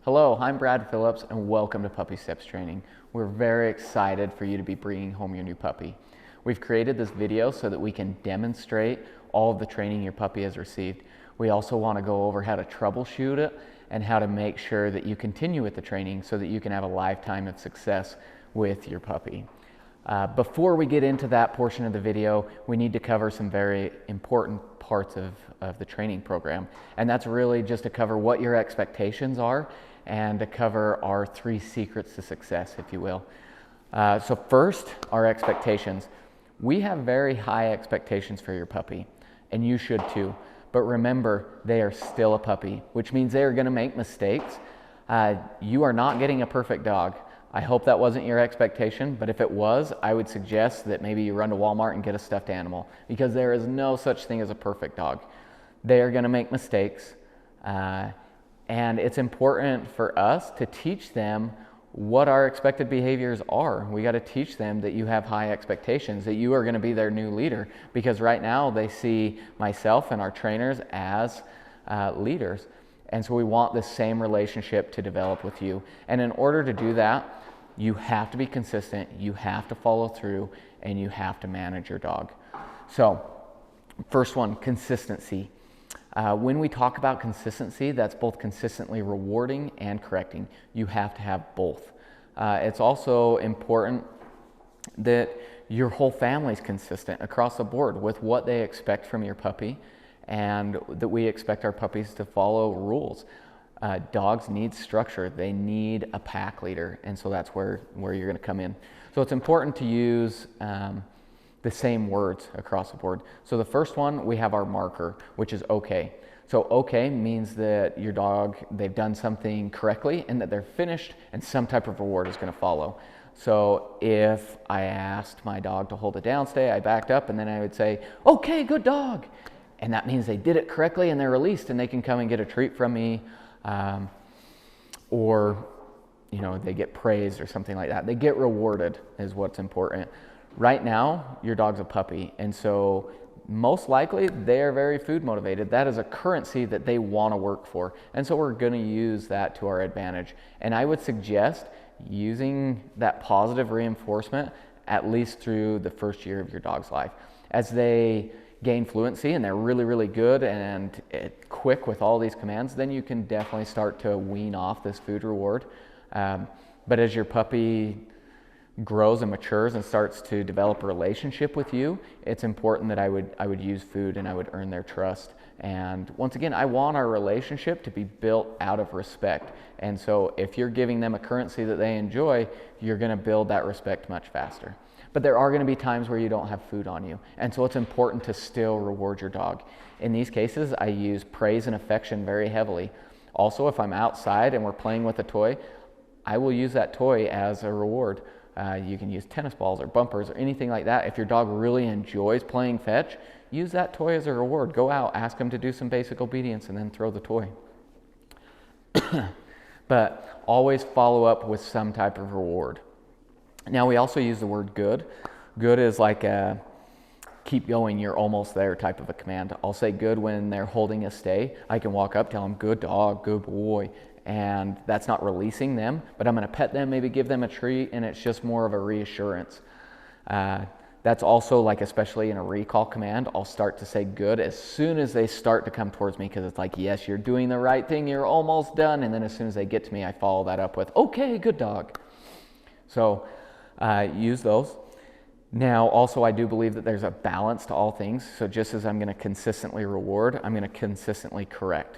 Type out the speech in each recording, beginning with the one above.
Hello, I'm Brad Phillips and welcome to Puppy Steps Training. We're very excited for you to be bringing home your new puppy. We've created this video so that we can demonstrate all of the training your puppy has received. We also want to go over how to troubleshoot it and how to make sure that you continue with the training so that you can have a lifetime of success with your puppy. Before we get into that portion of the video, we need to cover some very important parts of the training program. And that's really just to cover what your expectations are and to cover our 3 secrets to success, if you will. So first, our expectations. We have very high expectations for your puppy, and you should too. But remember, they are still a puppy, which means they are going to make mistakes. You are not getting a perfect dog. I hope that wasn't your expectation, but if it was, I would suggest that maybe you run to Walmart and get a stuffed animal, because there is no such thing as a perfect dog. They are going to make mistakes, and it's important for us to teach them what our expected behaviors are. We got to teach them that you have high expectations, that you are going to be their new leader, because right now they see myself and our trainers as leaders. And so we want the same relationship to develop with you. And in order to do that, you have to be consistent, you have to follow through, and you have to manage your dog. So, first one, consistency. When we talk about consistency, that's both consistently rewarding and correcting. You have to have both. It's also important that your whole family is consistent across the board with what they expect from your puppy, and that we expect our puppies to follow rules. Dogs need structure. They need a pack leader, and so that's where you're going to come in. So it's important to use the same words across the board. So the first one, we have our marker, which is okay. So okay means that your dog, they've done something correctly and that they're finished, and some type of reward is going to follow. So if I asked my dog to hold a downstay, I backed up, and then I would say, okay, good dog. And that means they did it correctly and they're released and they can come and get a treat from me, or they get praised or something like that. They get rewarded is what's important. Right now, your dog's a puppy, and so most likely they are very food motivated. That is a currency that they want to work for, and so we're going to use that to our advantage. And I would suggest using that positive reinforcement at least through the first year of your dog's life. As they gain fluency and they're really, really good and quick with all these commands, then you can definitely start to wean off this food reward. But as your puppy grows and matures and starts to develop a relationship with you, it's important that I would use food and I would earn their trust. And once again, I want our relationship to be built out of respect. And so if you're giving them a currency that they enjoy, you're going to build that respect much faster. But there are going to be times where you don't have food on you. And so it's important to still reward your dog. In these cases, I use praise and affection very heavily. Also, if I'm outside and we're playing with a toy, I will use that toy as a reward. You can use tennis balls or bumpers or anything like that. If your dog really enjoys playing fetch, use that toy as a reward. Go out, ask him to do some basic obedience, and then throw the toy. But always follow up with some type of reward. Now, we also use the word good. Good is like a keep going, you're almost there type of a command. I'll say good when they're holding a stay. I can walk up, tell them, good dog, good boy. And that's not releasing them, but I'm going to pet them, maybe give them a treat, and it's just more of a reassurance. That's also like, especially in a recall command, I'll start to say good as soon as they start to come towards me, because it's like, yes, you're doing the right thing, you're almost done. And then as soon as they get to me, I follow that up with, okay, good dog. So use those. Now, also, I do believe that there's a balance to all things. So just as I'm going to consistently reward, I'm going to consistently correct.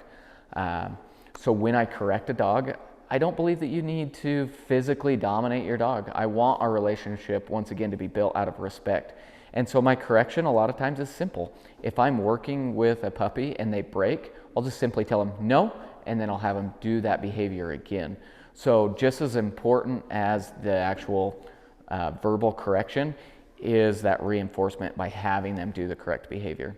So when I correct a dog, I don't believe that you need to physically dominate your dog. I want our relationship, once again, to be built out of respect. And so my correction a lot of times is simple. If I'm working with a puppy and they break, I'll just simply tell them no, and then I'll have them do that behavior again. So just as important as the actual verbal correction is that reinforcement by having them do the correct behavior.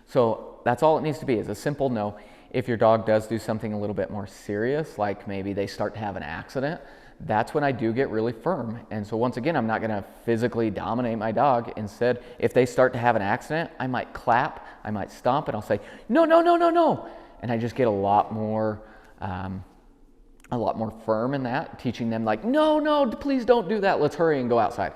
So that's all it needs to be, is a simple no. If your dog does do something a little bit more serious, like maybe they start to have an accident, that's when I do get really firm. And so once again, I'm not going to physically dominate my dog. Instead, if they start to have an accident, I might clap, I might stomp, and I'll say, no, no, no, no, no. And I just get a lot more a lot more firm in that, teaching them like, no, no, please don't do that. Let's hurry and go outside.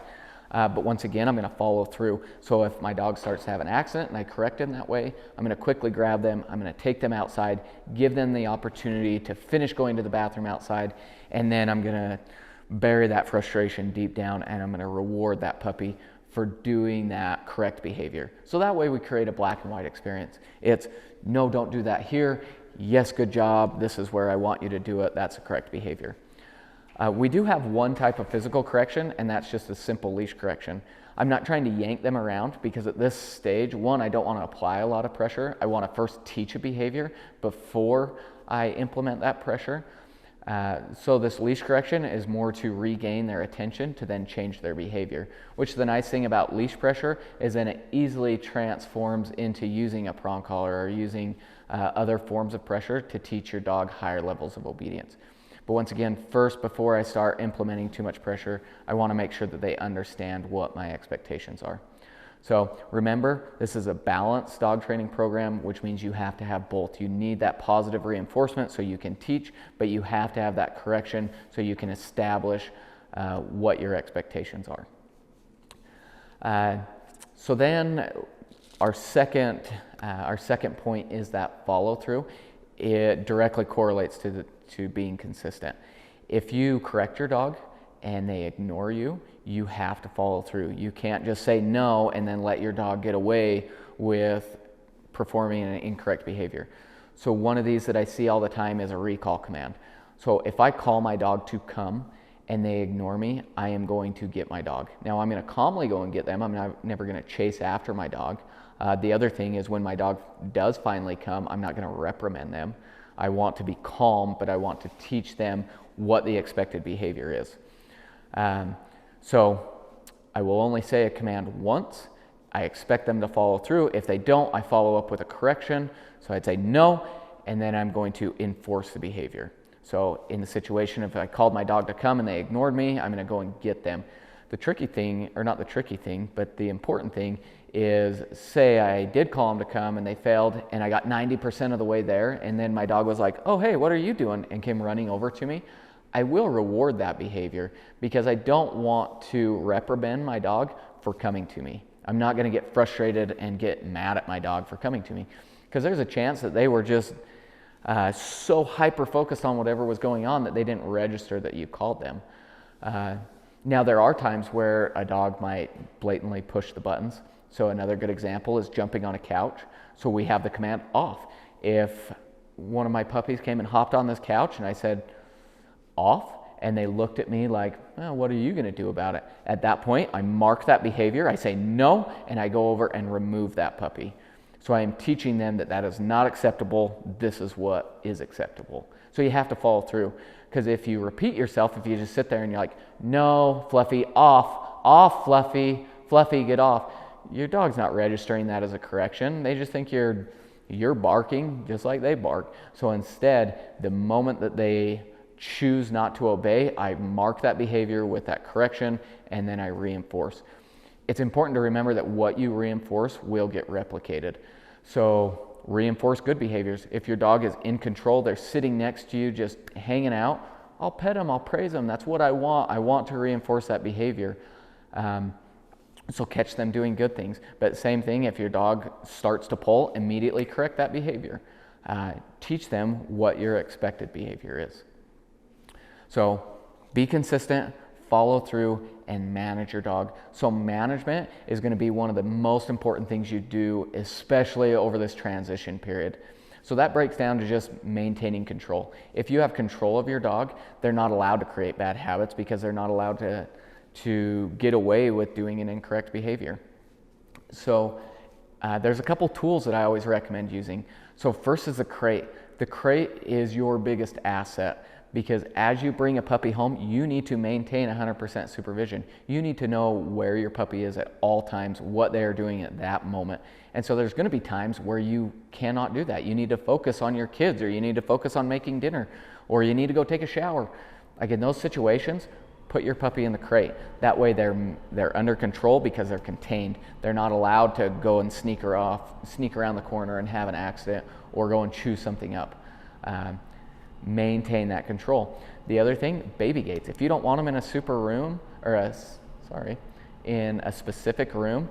But once again, I'm going to follow through. So if my dog starts to have an accident and I correct him that way, I'm going to quickly grab them. I'm going to take them outside, give them the opportunity to finish going to the bathroom outside, and then I'm going to bury that frustration deep down, and I'm going to reward that puppy for doing that correct behavior. So that way we create a black and white experience. It's, no, don't do that here. Yes, good job. This is where I want you to do it. That's the correct behavior. We do have one type of physical correction, and that's just a simple leash correction. I'm not trying to yank them around because at this stage, one, I don't want to apply a lot of pressure. I want to first teach a behavior before I implement that pressure. So this leash correction is more to regain their attention to then change their behavior, which the nice thing about leash pressure is then it easily transforms into using a prong collar or using other forms of pressure to teach your dog higher levels of obedience. But once again, first, before I start implementing too much pressure, I want to make sure that they understand what my expectations are. So remember, this is a balanced dog training program, which means you have to have both. You need that positive reinforcement so you can teach, but you have to have that correction so you can establish what your expectations are. So then our second point is that follow through. It directly correlates to being consistent. If you correct your dog and they ignore you, you have to follow through. You can't just say no and then let your dog get away with performing an incorrect behavior. So one of these that I see all the time is a recall command. So if I call my dog to come and they ignore me, I am going to get my dog. Now I'm going to calmly go and get them. I'm never going to chase after my dog. The other thing is when my dog does finally come, I'm not going to reprimand them. I want to be calm, but I want to teach them what the expected behavior is. So I will only say a command once. I expect them to follow through. If they don't, I follow up with a correction. So I'd say no, and then I'm going to enforce the behavior. So in the situation, if I called my dog to come and they ignored me, I'm going to go and get them. The tricky thing, or not the tricky thing, but the important thing is, say I did call them to come and they failed and I got 90% of the way there, and then my dog was like, oh, hey, what are you doing? And came running over to me. I will reward that behavior because I don't want to reprimand my dog for coming to me. I'm not going to get frustrated and get mad at my dog for coming to me because there's a chance that they were just so hyper-focused on whatever was going on that they didn't register that you called them. Now, there are times where a dog might blatantly push the buttons. So another good example is jumping on a couch. So we have the command off. If one of my puppies came and hopped on this couch and I said off, and they looked at me like, well, what are you going to do about it? At that point, I mark that behavior. I say no, and I go over and remove that puppy. So I am teaching them that that is not acceptable. This is what is acceptable. So you have to follow through. Because if you repeat yourself, if you just sit there and you're like, no, Fluffy, off, Fluffy, Fluffy, get off. Your dog's not registering that as a correction. They just think you're barking just like they bark. So instead, the moment that they choose not to obey, I mark that behavior with that correction, and then I reinforce. It's important to remember that what you reinforce will get replicated. So reinforce good behaviors. If your dog is in control, they're sitting next to you just hanging out, I'll pet them, I'll praise them. That's what I want. I want to reinforce that behavior. So catch them doing good things. But same thing, if your dog starts to pull, immediately correct that behavior. Teach them what your expected behavior is. So be consistent, follow through, and manage your dog. So management is going to be one of the most important things you do, especially over this transition period. So that breaks down to just maintaining control. If you have control of your dog, they're not allowed to create bad habits because they're not allowed to get away with doing an incorrect behavior. So there's a couple tools that I always recommend using. So first is the crate. The crate is your biggest asset because as you bring a puppy home, you need to maintain 100% supervision. You need to know where your puppy is at all times, what they are doing at that moment. And so there's going to be times where you cannot do that. You need to focus on your kids, or you need to focus on making dinner, or you need to go take a shower. Like in those situations, put your puppy in the crate. That way they're under control because they're contained. They're not allowed to go and sneak around the corner and have an accident or go and chew something up. Maintain that control. The other thing, baby gates. If you don't want them in a super room, or in a specific room,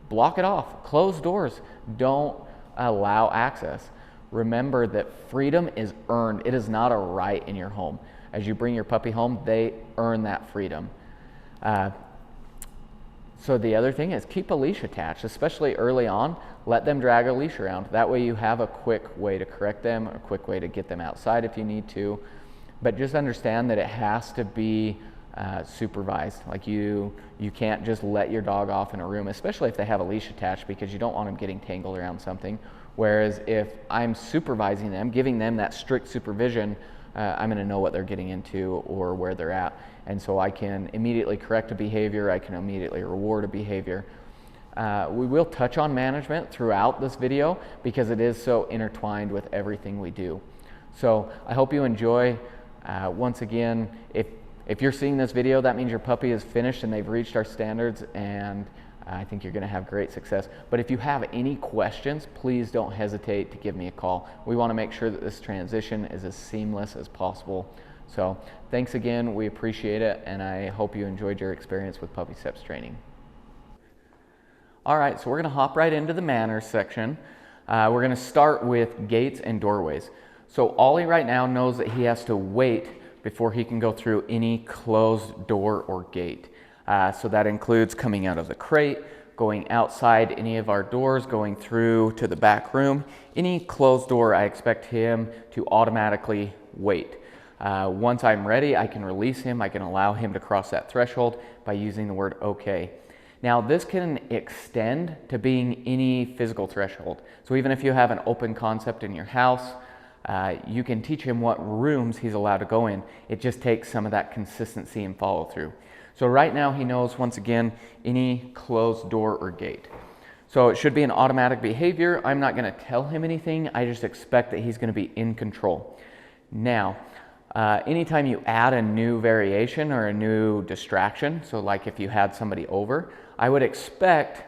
block it off. Close doors. Don't allow access. Remember that freedom is earned. It is not a right in your home. As you bring your puppy home, they earn that freedom. So the other thing is keep a leash attached, especially early on. Let them drag a leash around. That way you have a quick way to correct them, a quick way to get them outside if you need to. But just understand that it has to be supervised. Like you can't just let your dog off in a room, especially if they have a leash attached, because you don't want them getting tangled around something. Whereas if I'm supervising them, giving them that strict supervision, I'm going to know what they're getting into or where they're at. And so I can immediately correct a behavior, I can immediately reward a behavior. We will touch on management throughout this video because it is so intertwined with everything we do. So I hope you enjoy. Once again, if you're seeing this video, that means your puppy is finished and they've reached our standards, and I think you're going to have great success. But if you have any questions, please don't hesitate to give me a call. We want to make sure that this transition is as seamless as possible. So thanks again, we appreciate it, and I hope you enjoyed your experience with puppy steps training. All right, so we're going to hop right into the manners section. We're going to start with gates and doorways. So Ollie right now knows that he has to wait before he can go through any closed door or gate. So that includes coming out of the crate, going outside any of our doors, going through to the back room. Any closed door, I expect him to automatically wait. Once I'm ready, I can release him. I can allow him to cross that threshold by using the word okay. Now this can extend to being any physical threshold. So even if you have an open concept in your house, you can teach him what rooms he's allowed to go in. It just takes some of that consistency and follow through. So right now he knows, once again, any closed door or gate. So it should be an automatic behavior. I'm not going to tell him anything. I just expect that he's going to be in control. Now, anytime you add a new variation or a new distraction, so like if you had somebody over, I would expect,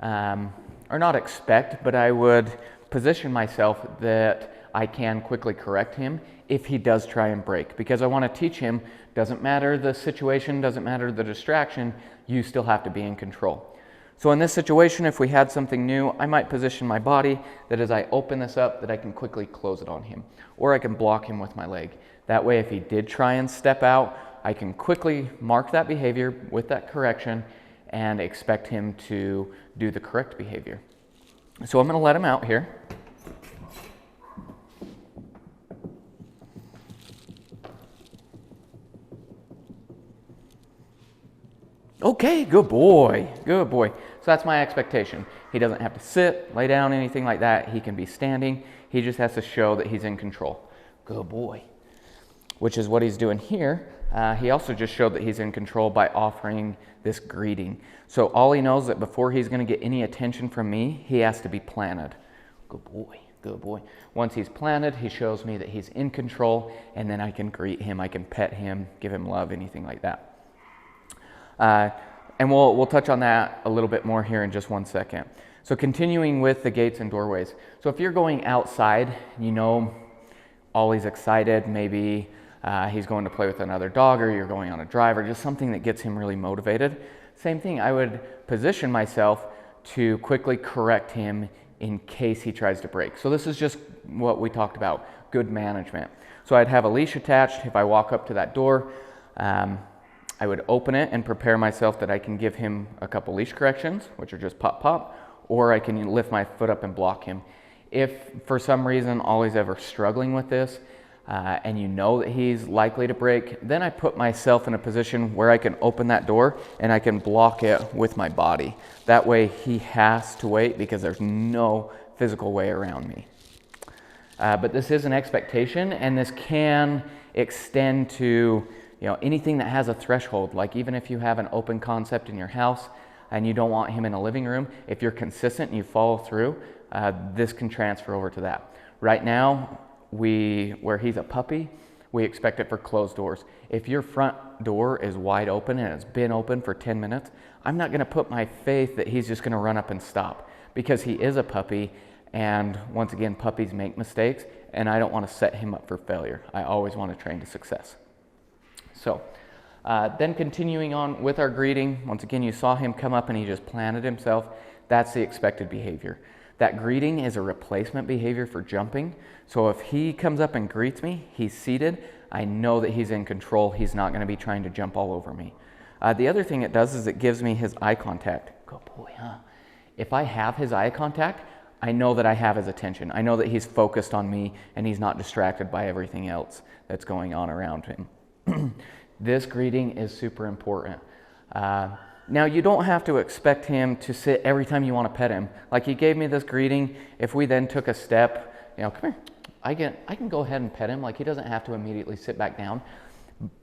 or not expect, but I would position myself that I can quickly correct him if he does try and break, because I want to teach him, doesn't matter the situation, doesn't matter the distraction, you still have to be in control. So in this situation, if we had something new, I might position my body that as I open this up, that I can quickly close it on him, or I can block him with my leg. That way, if he did try and step out, I can quickly mark that behavior with that correction and expect him to do the correct behavior. So I'm going to let him out here. Okay, good boy, good boy. So that's my expectation. He doesn't have to sit, lay down, anything like that. He can be standing. He just has to show that he's in control. Good boy. Which is what he's doing here. He also just showed that he's in control by offering this greeting. So Ollie knows that before he's going to get any attention from me, he has to be planted. Good boy, good boy. Once he's planted, he shows me that he's in control, and then I can greet him, I can pet him, give him love, anything like that. And we'll touch on that a little bit more here in just one second. So continuing with the gates and doorways. So if you're going outside, you know Ollie's excited, maybe he's going to play with another dog, or you're going on a drive, or just something that gets him really motivated. Same thing, I would position myself to quickly correct him in case he tries to break. So this is just what we talked about, good management. So I'd have a leash attached. If I walk up to that door, I would open it and prepare myself that I can give him a couple leash corrections, which are just pop, pop, or I can lift my foot up and block him. If for some reason Ollie's ever struggling with this, and you know that he's likely to break, then I put myself in a position where I can open that door and I can block it with my body. That way he has to wait because there's no physical way around me. But this is an expectation, and this can extend to anything that has a threshold. Like even if you have an open concept in your house and you don't want him in a living room, if you're consistent and you follow through, this can transfer over to that. Right now, where he's a puppy, we expect it for closed doors. If your front door is wide open and it's been open for 10 minutes, I'm not going to put my faith that he's just going to run up and stop, because he is a puppy, and once again, puppies make mistakes, and I don't want to set him up for failure. I always want to train to success. So then continuing on with our greeting, once again, you saw him come up and he just planted himself. That's the expected behavior. That greeting is a replacement behavior for jumping. So if he comes up and greets me, he's seated, I know that he's in control. He's not going to be trying to jump all over me. The other thing it does is it gives me his eye contact. Good boy, huh? If I have his eye contact, I know that I have his attention. I know that he's focused on me and he's not distracted by everything else that's going on around him. This greeting is super important. Now, you don't have to expect him to sit every time you want to pet him. Like, he gave me this greeting. If we then took a step, come here, I can go ahead and pet him. Like, he doesn't have to immediately sit back down.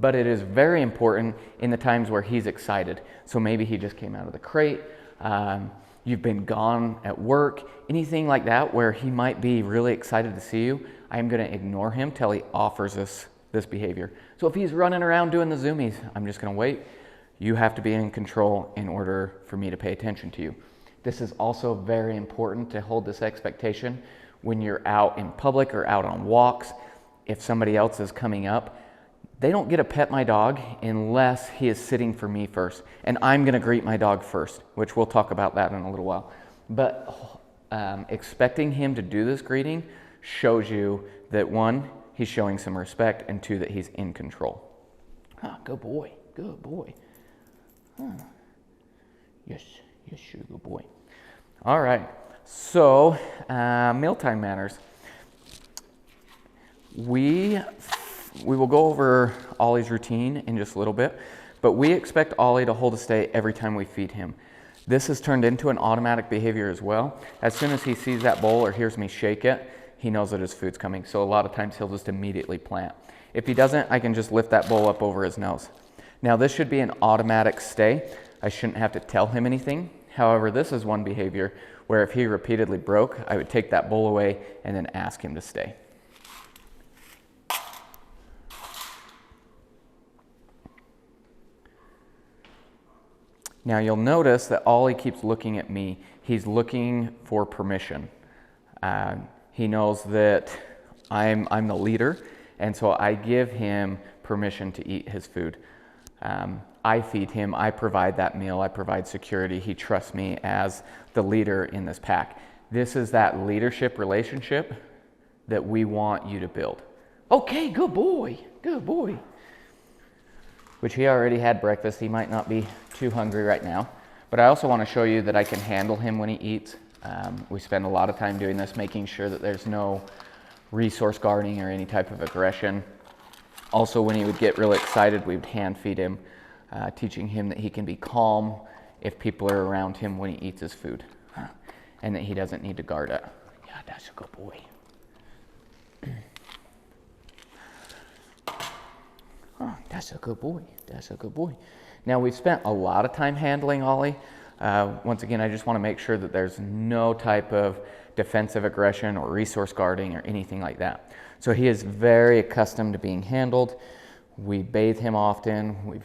But it is very important in the times where he's excited. So maybe he just came out of the crate. You've been gone at work, anything like that where he might be really excited to see you. I'm going to ignore him till he offers us this behavior. So if he's running around doing the zoomies, I'm just going to wait. You have to be in control in order for me to pay attention to you. This is also very important to hold this expectation when you're out in public or out on walks. If somebody else is coming up, they don't get to pet my dog unless he is sitting for me first. And I'm going to greet my dog first, which we'll talk about that in a little while. But expecting him to do this greeting shows you that, one, he's showing some respect, and two, that he's in control. Good boy, good boy. Yes, sure, good boy. All right, so mealtime manners. We will go over Ollie's routine in just a little bit, but we expect Ollie to hold a stay every time we feed him. This has turned into an automatic behavior as well. As soon as he sees that bowl or hears me shake it, he knows that his food's coming. So a lot of times he'll just immediately plant. If he doesn't, I can just lift that bowl up over his nose. Now, this should be an automatic stay. I shouldn't have to tell him anything. However, this is one behavior where if he repeatedly broke, I would take that bowl away and then ask him to stay. Now, you'll notice that Ollie keeps looking at me. He's looking for permission. He knows that I'm the leader, and so I give him permission to eat his food. I feed him, I provide that meal, I provide security. He trusts me as the leader in this pack. This is that leadership relationship that we want you to build. Okay, good boy, good boy. Which he already had breakfast. He might not be too hungry right now. But I also want to show you that I can handle him when he eats. We spend a lot of time doing this, making sure that there's no resource guarding or any type of aggression. Also, when he would get really excited, we would hand feed him, teaching him that he can be calm if people are around him when he eats his food, and that he doesn't need to guard it. Yeah, that's a good boy. That's a good boy. That's a good boy. Now, we've spent a lot of time handling Ollie. Once again, I just want to make sure that there's no type of defensive aggression or resource guarding or anything like that. So he is very accustomed to being handled. We bathe him often. We've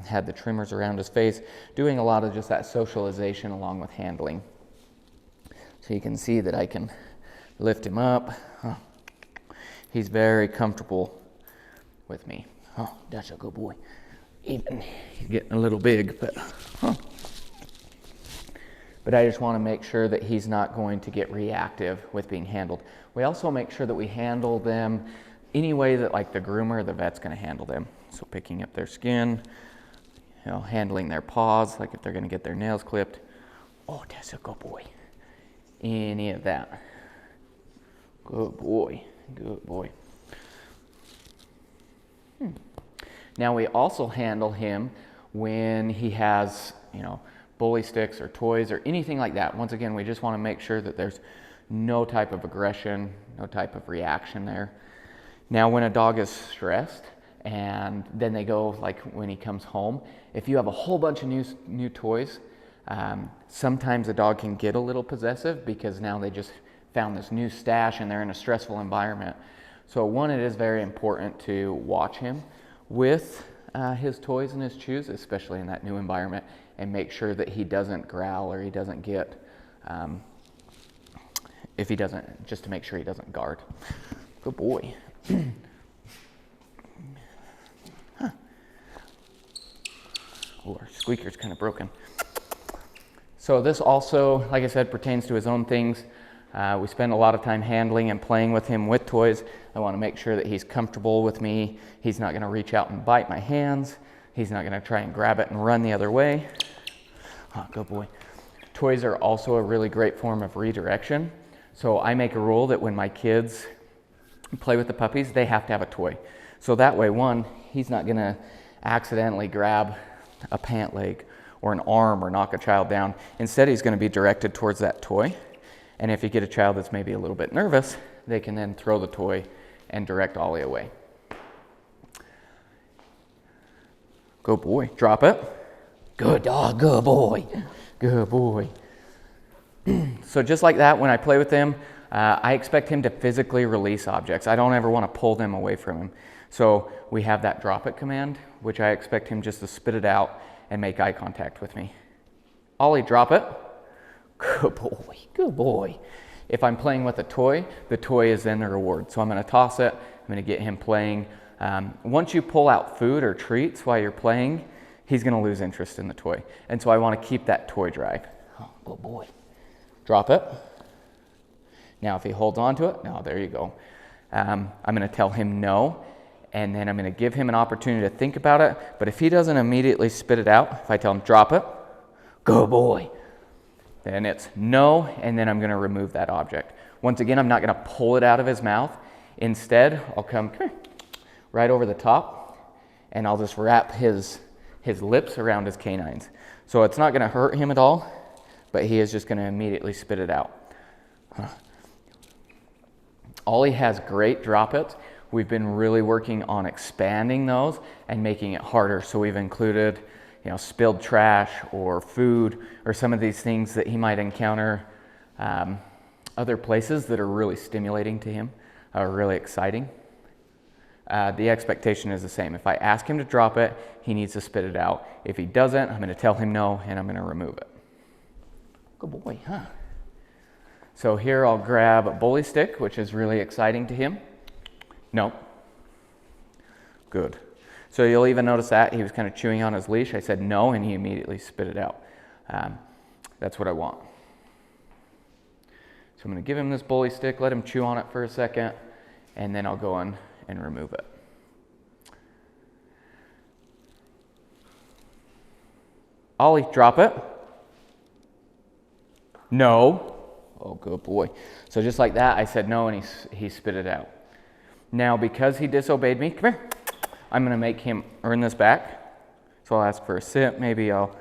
had the trimmers around his face, doing a lot of just that socialization along with handling. So you can see that I can lift him up. He's very comfortable with me. Oh, that's a good boy. Even he's getting a little big, but I just want to make sure that he's not going to get reactive with being handled. We also make sure that we handle them any way that, like, the groomer or the vet's going to handle them. So picking up their skin, handling their paws, like if they're going to get their nails clipped. Oh, that's a good boy. Any of that. Good boy. Good boy. Now, we also handle him when he has, bully sticks or toys or anything like that. Once again, we just want to make sure that there's no type of aggression, no type of reaction there. Now, when a dog is stressed and then they go, like when he comes home, if you have a whole bunch of new toys, sometimes the dog can get a little possessive because now they just found this new stash and they're in a stressful environment. So one, it is very important to watch him with his toys and his chews, especially in that new environment, and make sure that he doesn't growl or he doesn't get, just to make sure he doesn't guard. Good boy. Huh. Oh, our squeaker's kind of broken. So this also, like I said, pertains to his own things. We spend a lot of time handling and playing with him with toys. I want to make sure that he's comfortable with me. He's not going to reach out and bite my hands. He's not going to try and grab it and run the other way. Oh, good boy. Toys are also a really great form of redirection. So I make a rule that when my kids play with the puppies, they have to have a toy. So that way, one, he's not going to accidentally grab a pant leg or an arm or knock a child down. Instead, he's going to be directed towards that toy. And if you get a child that's maybe a little bit nervous, they can then throw the toy and direct Ollie away. Good boy. Drop it. Good dog. Good boy. Good boy. So just like that, when I play with him, I expect him to physically release objects. I don't ever want to pull them away from him. So we have that drop it command, which I expect him just to spit it out and make eye contact with me. Ollie, drop it. Good boy, good boy. If I'm playing with a toy, the toy is then the reward. So I'm going to toss it. I'm going to get him playing. Once you pull out food or treats while you're playing, he's going to lose interest in the toy. And so I want to keep that toy drive. Oh, good boy. Drop it. Now if he holds on to it, no, there you go. I'm going to tell him no, and then I'm going to give him an opportunity to think about it. But if he doesn't immediately spit it out, if I tell him drop it, good boy, then it's no, and then I'm going to remove that object. Once again, I'm not going to pull it out of his mouth. Instead, I'll come right over the top, and I'll just wrap his lips around his canines. So it's not going to hurt him at all, but he is just going to immediately spit it out. Ollie has great drop-its. We've been really working on expanding those and making it harder. So we've included, spilled trash or food or some of these things that he might encounter other places that are really stimulating to him, are really exciting. The expectation is the same. If I ask him to drop it, he needs to spit it out. If he doesn't, I'm going to tell him no, and I'm going to remove it. Good boy, huh? So here I'll grab a bully stick, which is really exciting to him. No. Good. So you'll even notice that he was kind of chewing on his leash. I said no, and he immediately spit it out. That's what I want. So I'm going to give him this bully stick, let him chew on it for a second, and then I'll go on and remove it. Ollie, drop it. No. Oh, good boy. So just like that, I said no, and he spit it out. Now, because he disobeyed me, come here. I'm going to make him earn this back. So I'll ask for a sit. Maybe I'll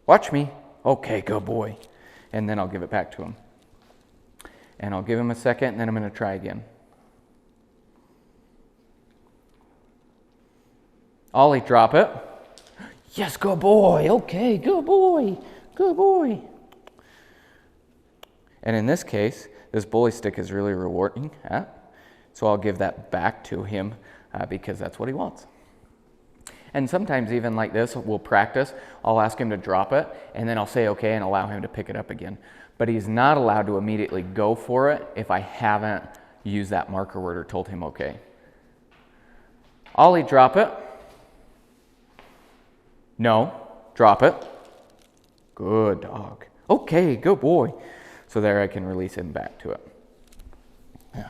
watch me. Okay, good boy. And then I'll give it back to him. And I'll give him a second, and then I'm going to try again. Ollie, drop it. Yes, good boy. Okay, good boy. Good boy. And in this case, this bully stick is really rewarding. So I'll give that back to him because that's what he wants. And sometimes even like this, we'll practice. I'll ask him to drop it, and then I'll say okay and allow him to pick it up again. But he's not allowed to immediately go for it if I haven't used that marker word or told him okay. Ollie, drop it. No, drop it. Good dog. Okay, good boy. So there I can release him back to it. Yeah.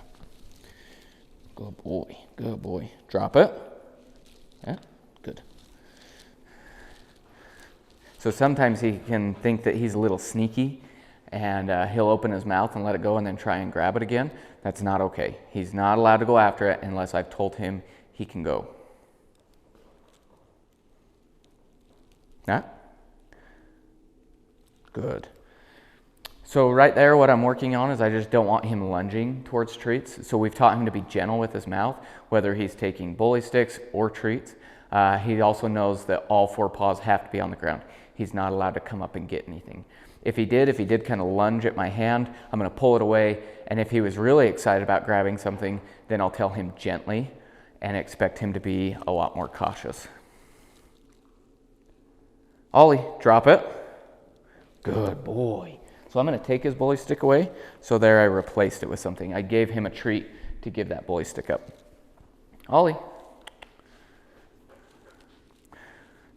Good boy, good boy. Drop it. Yeah, good. So sometimes he can think that he's a little sneaky and he'll open his mouth and let it go and then try and grab it again. That's not okay. He's not allowed to go after it unless I've told him he can go. Yeah? Good. So right there, what I'm working on is I just don't want him lunging towards treats. So we've taught him to be gentle with his mouth, whether he's taking bully sticks or treats. He also knows that all four paws have to be on the ground. He's not allowed to come up and get anything. If he did kind of lunge at my hand, I'm going to pull it away. And if he was really excited about grabbing something, then I'll tell him gently and expect him to be a lot more cautious. Ollie, drop it. Good boy. So I'm going to take his bully stick away. So there I replaced it with something. I gave him a treat to give that bully stick up. Ollie.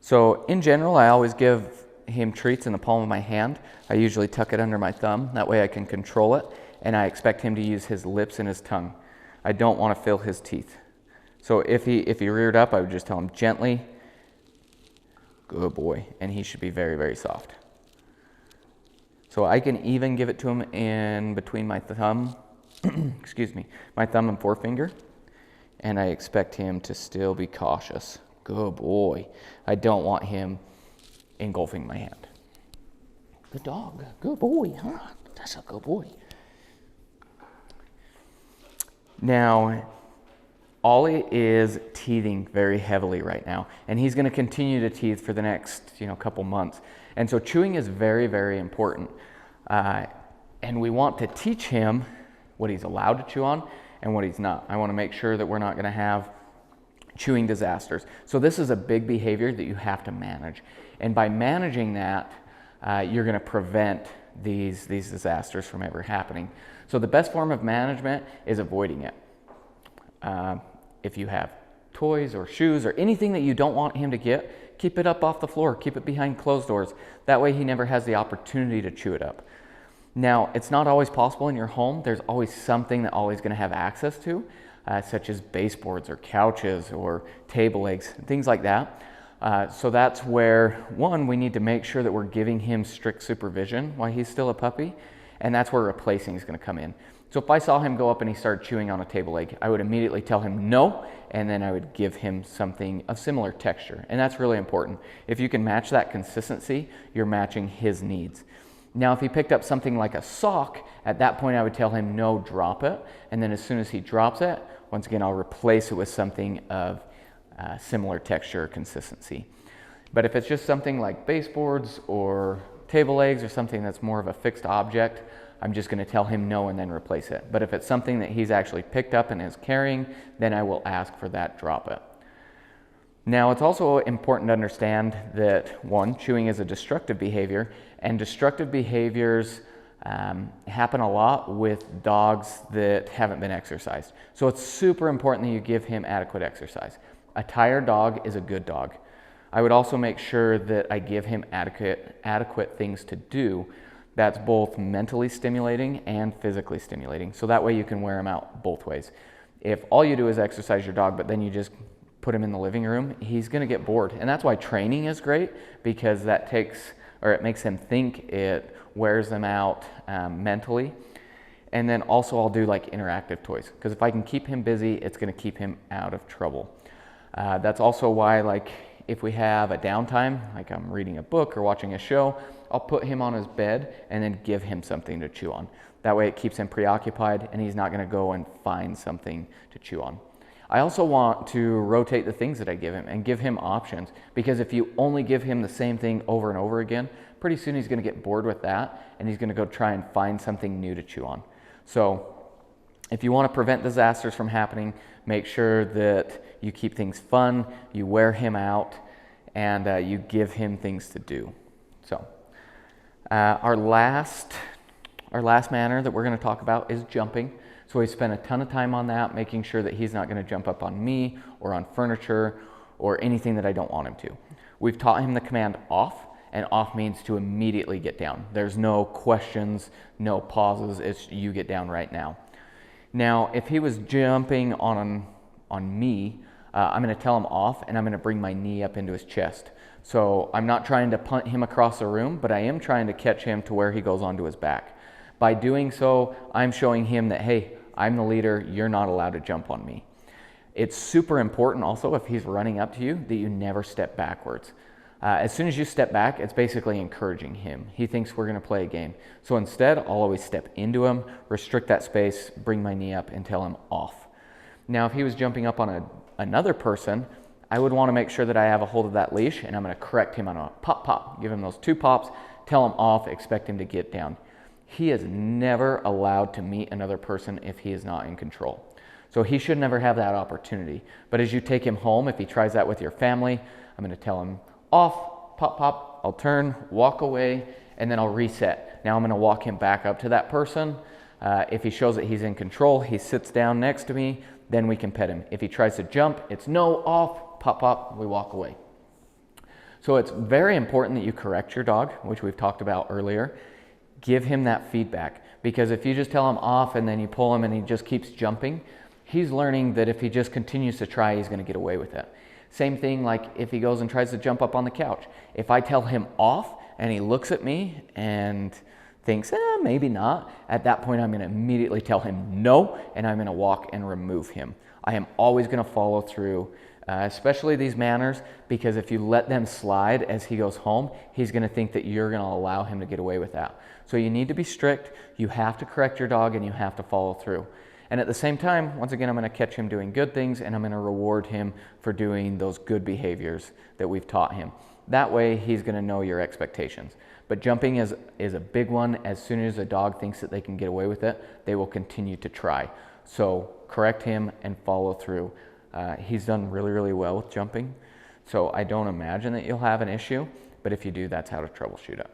So in general, I always give him treats in the palm of my hand. I usually tuck it under my thumb. That way I can control it. And I expect him to use his lips and his tongue. I don't want to fill his teeth. So if he reared up, I would just tell him gently, good boy. And he should be very, very soft. So I can even give it to him in between my thumb, my thumb and forefinger. And I expect him to still be cautious. Good boy. I don't want him engulfing my hand. Good dog. Good boy, huh? That's a good boy. Now, Ollie is teething very heavily right now, and he's going to continue to teeth for the next, couple months. And so chewing is very, very important. And we want to teach him what he's allowed to chew on and what he's not. I want to make sure that we're not going to have chewing disasters. So this is a big behavior that you have to manage. And by managing that, you're going to prevent these disasters from ever happening. So the best form of management is avoiding it. If you have toys or shoes or anything that you don't want him to get, keep it up off the floor, keep it behind closed doors. That way he never has the opportunity to chew it up. Now, it's not always possible in your home. There's always something that Ollie's going to have access to, such as baseboards or couches or table legs, things like that. So that's where, one, we need to make sure that we're giving him strict supervision while he's still a puppy, and that's where replacing is going to come in. So if I saw him go up and he started chewing on a table leg, I would immediately tell him no, and then I would give him something of similar texture, and that's really important. If you can match that consistency, you're matching his needs. Now, if he picked up something like a sock, at that point I would tell him no, drop it, and then as soon as he drops it, once again, I'll replace it with something of similar texture or consistency. But if it's just something like baseboards or table legs or something that's more of a fixed object, I'm just going to tell him no and then replace it. But if it's something that he's actually picked up and is carrying, then I will ask for that drop it. Now, it's also important to understand that, one, chewing is a destructive behavior, and destructive behaviors happen a lot with dogs that haven't been exercised. So it's super important that you give him adequate exercise. A tired dog is a good dog. I would also make sure that I give him adequate things to do that's both mentally stimulating and physically stimulating. So that way you can wear him out both ways. If all you do is exercise your dog, but then you just put him in the living room, he's going to get bored. And that's why training is great, because it makes him think, it wears them out mentally. And then also I'll do like interactive toys, because if I can keep him busy, it's going to keep him out of trouble. That's also why, like, if we have a downtime, like I'm reading a book or watching a show, I'll put him on his bed and then give him something to chew on. That way it keeps him preoccupied and he's not going to go and find something to chew on. I also want to rotate the things that I give him and give him options, because if you only give him the same thing over and over again, pretty soon he's going to get bored with that and he's going to go try and find something new to chew on. So if you want to prevent disasters from happening, make sure that you keep things fun, you wear him out, and you give him things to do. So our last manner that we're going to talk about is jumping. So we spend a ton of time on that, making sure that he's not going to jump up on me or on furniture or anything that I don't want him to. We've taught him the command off, and off means to immediately get down. There's no questions, no pauses, it's you get down right now. Now, if he was jumping on me, I'm going to tell him off, and I'm going to bring my knee up into his chest. So I'm not trying to punt him across the room, but I am trying to catch him to where he goes onto his back. By doing so, I'm showing him that, hey, I'm the leader, you're not allowed to jump on me. It's super important also, if he's running up to you, that you never step backwards. As soon as you step back, it's basically encouraging him. He thinks we're going to play a game. So instead, I'll always step into him, restrict that space, bring my knee up, and tell him off. Now, if he was jumping up on another person, I would want to make sure that I have a hold of that leash, and I'm going to correct him on a pop, pop. Give him those 2 pops, tell him off, expect him to get down. He is never allowed to meet another person if he is not in control. So he should never have that opportunity. But as you take him home, if he tries that with your family, I'm going to tell him off, pop, pop, I'll turn, walk away, and then I'll reset. Now I'm going to walk him back up to that person, If he shows that he's in control, he sits down next to me, then we can pet him. If he tries to jump, it's no, off, pop, pop, we walk away. So it's very important that you correct your dog, which we've talked about earlier. Give him that feedback, because if you just tell him off and then you pull him and he just keeps jumping, he's learning that if he just continues to try, he's going to get away with it. Same thing like if he goes and tries to jump up on the couch. If I tell him off and he looks at me and thinks, maybe not, at that point I'm going to immediately tell him no, and I'm going to walk and remove him. I am always going to follow through, especially these manners, because if you let them slide as he goes home, he's going to think that you're going to allow him to get away with that. So you need to be strict, you have to correct your dog, and you have to follow through. And at the same time, once again, I'm going to catch him doing good things, and I'm going to reward him for doing those good behaviors that we've taught him. That way, he's going to know your expectations. But jumping is a big one. As soon as a dog thinks that they can get away with it, they will continue to try. So correct him and follow through. He's done really, really well with jumping. So I don't imagine that you'll have an issue, but if you do, that's how to troubleshoot it.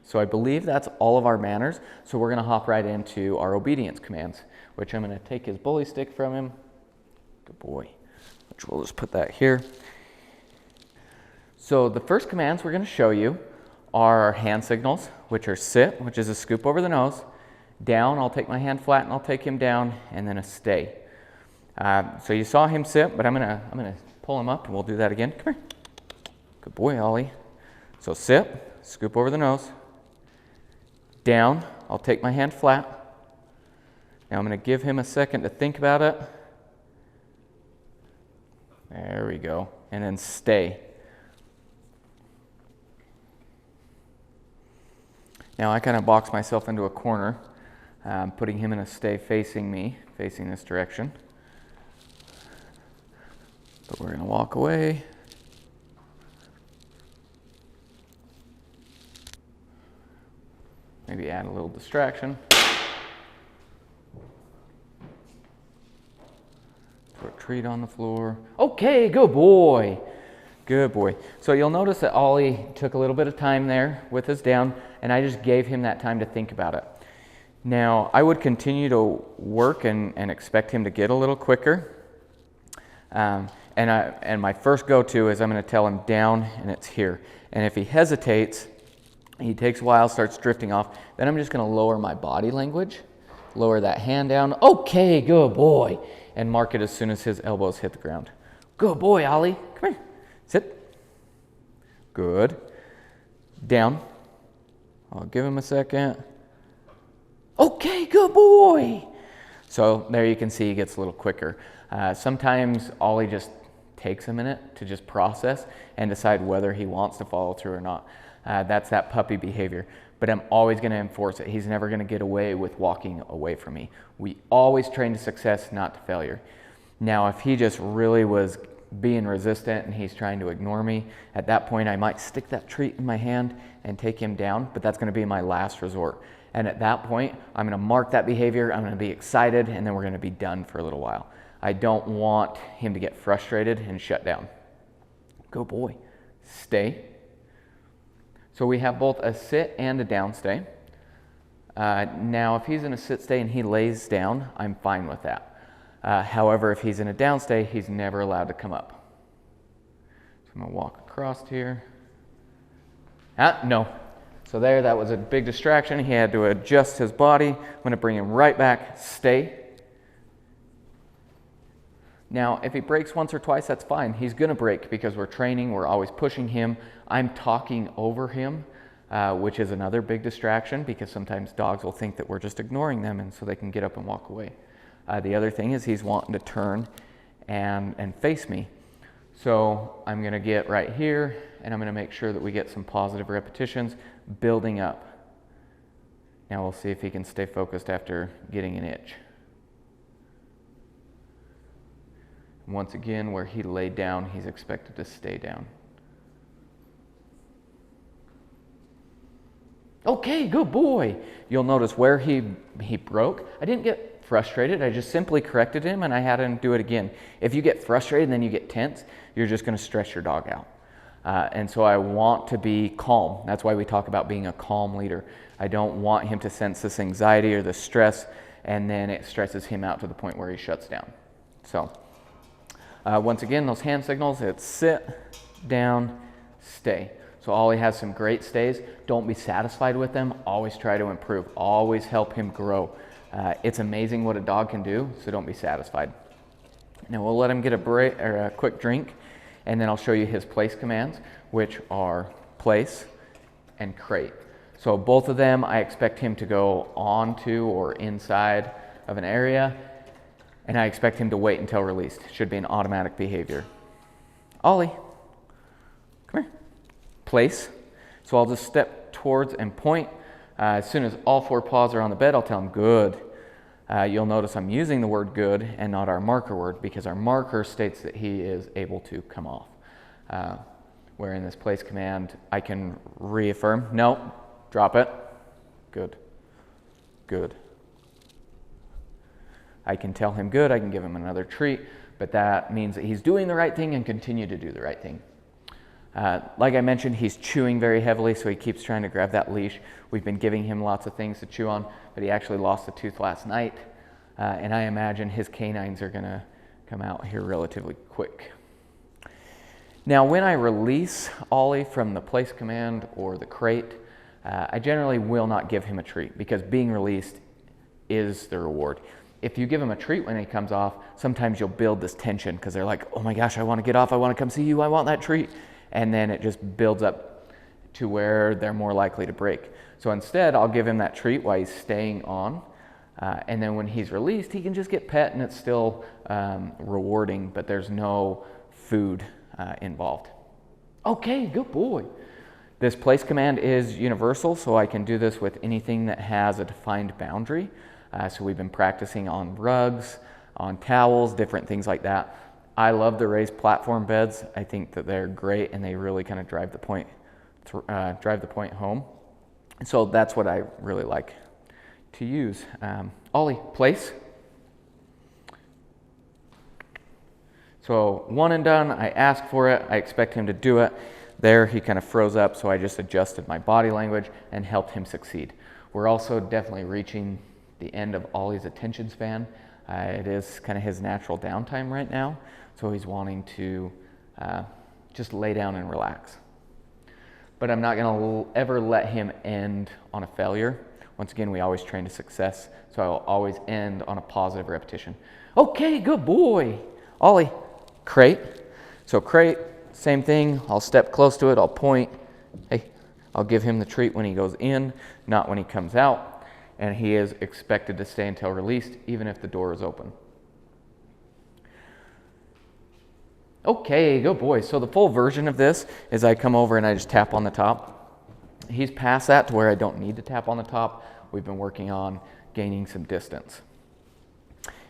So I believe that's all of our manners. So we're going to hop right into our obedience commands, which I'm going to take his bully stick from him. Good boy. Which we'll just put that here. So the first commands we're going to show you are our hand signals, which are sit, which is a scoop over the nose, down, I'll take my hand flat and I'll take him down, and then a stay. So you saw him sit, but I'm gonna pull him up and we'll do that again. Come here. Good boy, Ollie. So sit, scoop over the nose, down, I'll take my hand flat. Now I'm going to give him a second to think about it. There we go. And then stay. Now I kind of box myself into a corner, putting him in a stay facing me, facing this direction. But we're going to walk away. Maybe add a little distraction. Put a treat on the floor. Okay, good boy. Good boy. So you'll notice that Ollie took a little bit of time there with his down, and I just gave him that time to think about it. Now, I would continue to work and expect him to get a little quicker. And my first go-to is I'm going to tell him down, and it's here. And if he hesitates, he takes a while, starts drifting off, then I'm just going to lower my body language, lower that hand down. Okay, good boy. And mark it as soon as his elbows hit the ground. Good boy, Ollie. Come here. Sit. Good. Down. I'll give him a second. Okay, good boy. So there you can see he gets a little quicker. Sometimes Ollie just takes a minute to just process and decide whether he wants to follow through or not. That's that puppy behavior. But I'm always going to enforce it. He's never going to get away with walking away from me. We always train to success, not to failure. Now, if he just really was being resistant and he's trying to ignore me, at that point I might stick that treat in my hand and take him down, but that's going to be my last resort. And at that point, I'm going to mark that behavior, I'm going to be excited, and then we're going to be done for a little while. I don't want him to get frustrated and shut down. Good boy. Stay. So we have both a sit and a down stay. Now, if he's in a sit stay and he lays down, I'm fine with that. However, if he's in a down stay, he's never allowed to come up. So I'm going to walk across here. No. So there, that was a big distraction. He had to adjust his body. I'm going to bring him right back. Stay. Now, if he breaks once or twice, that's fine. He's going to break because we're training. We're always pushing him. I'm talking over him, which is another big distraction because sometimes dogs will think that we're just ignoring them and so they can get up and walk away. The other thing is he's wanting to turn and face me. So I'm going to get right here and I'm going to make sure that we get some positive repetitions building up. Now we'll see if he can stay focused after getting an itch. Once again, where he laid down, he's expected to stay down. Okay, good boy. You'll notice where he broke. I didn't get frustrated. I just simply corrected him and I had him do it again. If you get frustrated and then you get tense, you're just going to stress your dog out. And so I want to be calm. That's why we talk about being a calm leader. I don't want him to sense this anxiety or this stress, and then it stresses him out to the point where he shuts down. So once again, those hand signals, it's sit, down, stay. So Ollie has some great stays. Don't be satisfied with them. Always try to improve. Always help him grow. It's amazing what a dog can do, so don't be satisfied. Now we'll let him get a break or a quick drink, and then I'll show you his place commands, which are place and crate. So both of them, I expect him to go onto or inside of an area, and I expect him to wait until released. Should be an automatic behavior. Ollie, come here. Place. So I'll just step towards and point. As soon as all 4 paws are on the bed, I'll tell him good. You'll notice I'm using the word good and not our marker word, because our marker states that he is able to come off. Where in this place command, I can reaffirm, no, drop it, good, good. I can tell him good, I can give him another treat, but that means that he's doing the right thing and continue to do the right thing. Like I mentioned, he's chewing very heavily, so he keeps trying to grab that leash. We've been giving him lots of things to chew on, but he actually lost a tooth last night, and I imagine his canines are gonna come out here relatively quick. Now, when I release Ollie from the place command or the crate, I generally will not give him a treat, because being released is the reward. If you give him a treat when he comes off, sometimes you'll build this tension, because they're like, oh my gosh, I want to get off, I want to come see you, I want that treat. And then it just builds up to where they're more likely to break. So instead, I'll give him that treat while he's staying on. And then when he's released, he can just get pet, and it's still rewarding, but there's no food involved. Okay, good boy. This place command is universal, so I can do this with anything that has a defined boundary. So we've been practicing on rugs, on towels, different things like that. I love the raised platform beds. I think that they're great, and they really kind of drive the point home. So that's what I really like to use. Ollie, place. So 1 and done, I ask for it, I expect him to do it. There he kind of froze up, so I just adjusted my body language and helped him succeed. We're also definitely reaching the end of Ollie's attention span. It is kind of his natural downtime right now, so he's wanting to just lay down and relax. But I'm not going to ever let him end on a failure. Once again, we always train to success, so I'll always end on a positive repetition. Okay, good boy. Ollie, crate. So crate, same thing. I'll step close to it, I'll point. Hey, I'll give him the treat when he goes in, not when he comes out. And he is expected to stay until released, even if the door is open. Okay, good boy. So the full version of this is I come over and I just tap on the top. He's past that to where I don't need to tap on the top. We've been working on gaining some distance.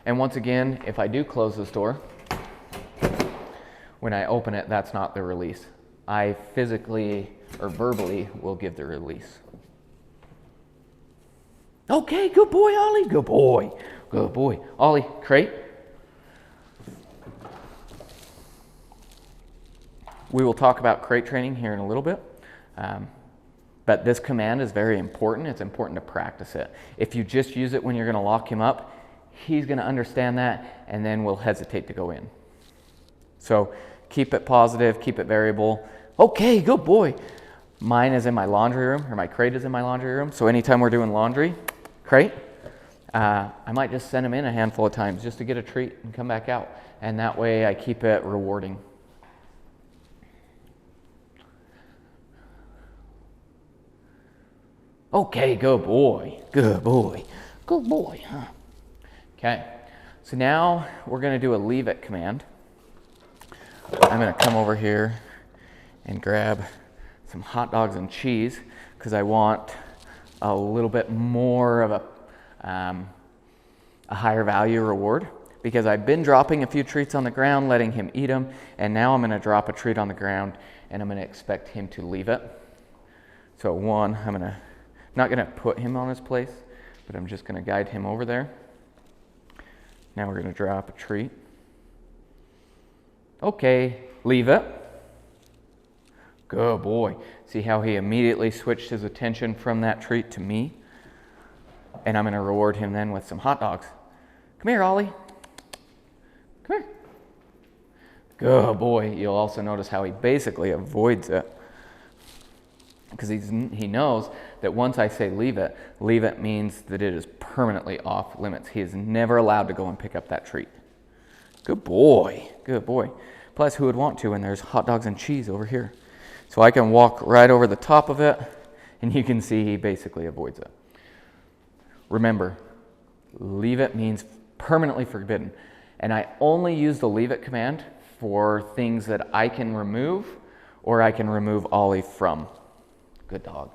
And once again, if I do close this door, when I open it, that's not the release. I physically or verbally will give the release. Okay, good boy, Ollie. Good boy. Good boy. Ollie, crate. We will talk about crate training here in a little bit. But this command is very important. It's important to practice it. If you just use it when you're going to lock him up, he's going to understand that, and then will hesitate to go in. So keep it positive, keep it variable. Okay, good boy. Mine is in my laundry room, or my crate is in my laundry room. So anytime we're doing laundry, crate, I might just send him in a handful of times just to get a treat and come back out. And that way I keep it rewarding. Okay, good boy, good boy, good boy, huh? Okay, so now we're gonna do a leave it command. I'm gonna come over here and grab some hot dogs and cheese because I want a little bit more of a higher value reward, because I've been dropping a few treats on the ground, letting him eat them, and now I'm gonna drop a treat on the ground and I'm gonna expect him to leave it. So one, not gonna put him on his place, but I'm just gonna guide him over there. Now we're gonna drop a treat. Okay, leave it. Good boy. See how he immediately switched his attention from that treat to me? And I'm going to reward him then with some hot dogs. Come here, Ollie. Come here. Good boy. You'll also notice how he basically avoids it, because he knows that once I say leave it means that it is permanently off limits. He is never allowed to go and pick up that treat. Good boy. Good boy. Plus, who would want to when there's hot dogs and cheese over here? So I can walk right over the top of it, and you can see he basically avoids it. Remember, leave it means permanently forbidden. And I only use the leave it command for things that I can remove or I can remove Ollie from. Good dog.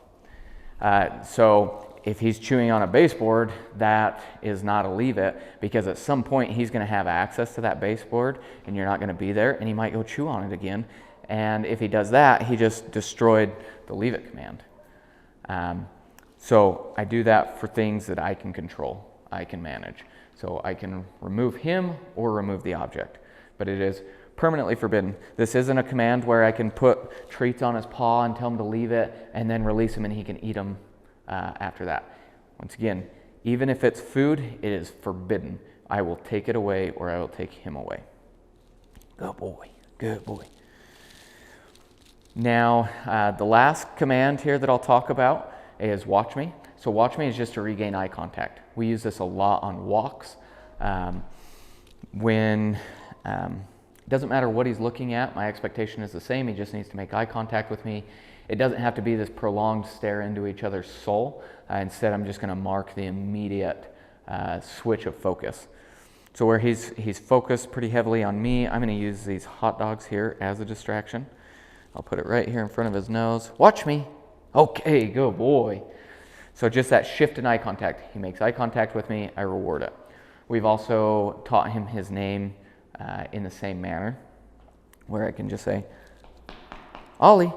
So if he's chewing on a baseboard, that is not a leave it, because at some point he's going to have access to that baseboard and you're not going to be there, and he might go chew on it again. And if he does that, he just destroyed the leave it command. So I do that for things that I can control, I can manage. So I can remove him or remove the object, but it is permanently forbidden. This isn't a command where I can put treats on his paw and tell him to leave it and then release him and he can eat them after that. Once again, even if it's food, it is forbidden. I will take it away or I will take him away. Good boy, good boy. Now, the last command here that I'll talk about is watch me. So watch me is just to regain eye contact. We use this a lot on walks. It doesn't matter what he's looking at, my expectation is the same. He just needs to make eye contact with me. It doesn't have to be this prolonged stare into each other's soul. Instead, I'm just going to mark the immediate switch of focus. So where he's focused pretty heavily on me, I'm going to use these hot dogs here as a distraction. I'll put it right here in front of his nose. Watch me. Okay, good boy. So just that shift in eye contact. He makes eye contact with me, I reward it. We've also taught him his name in the same manner, where I can just say, Ollie.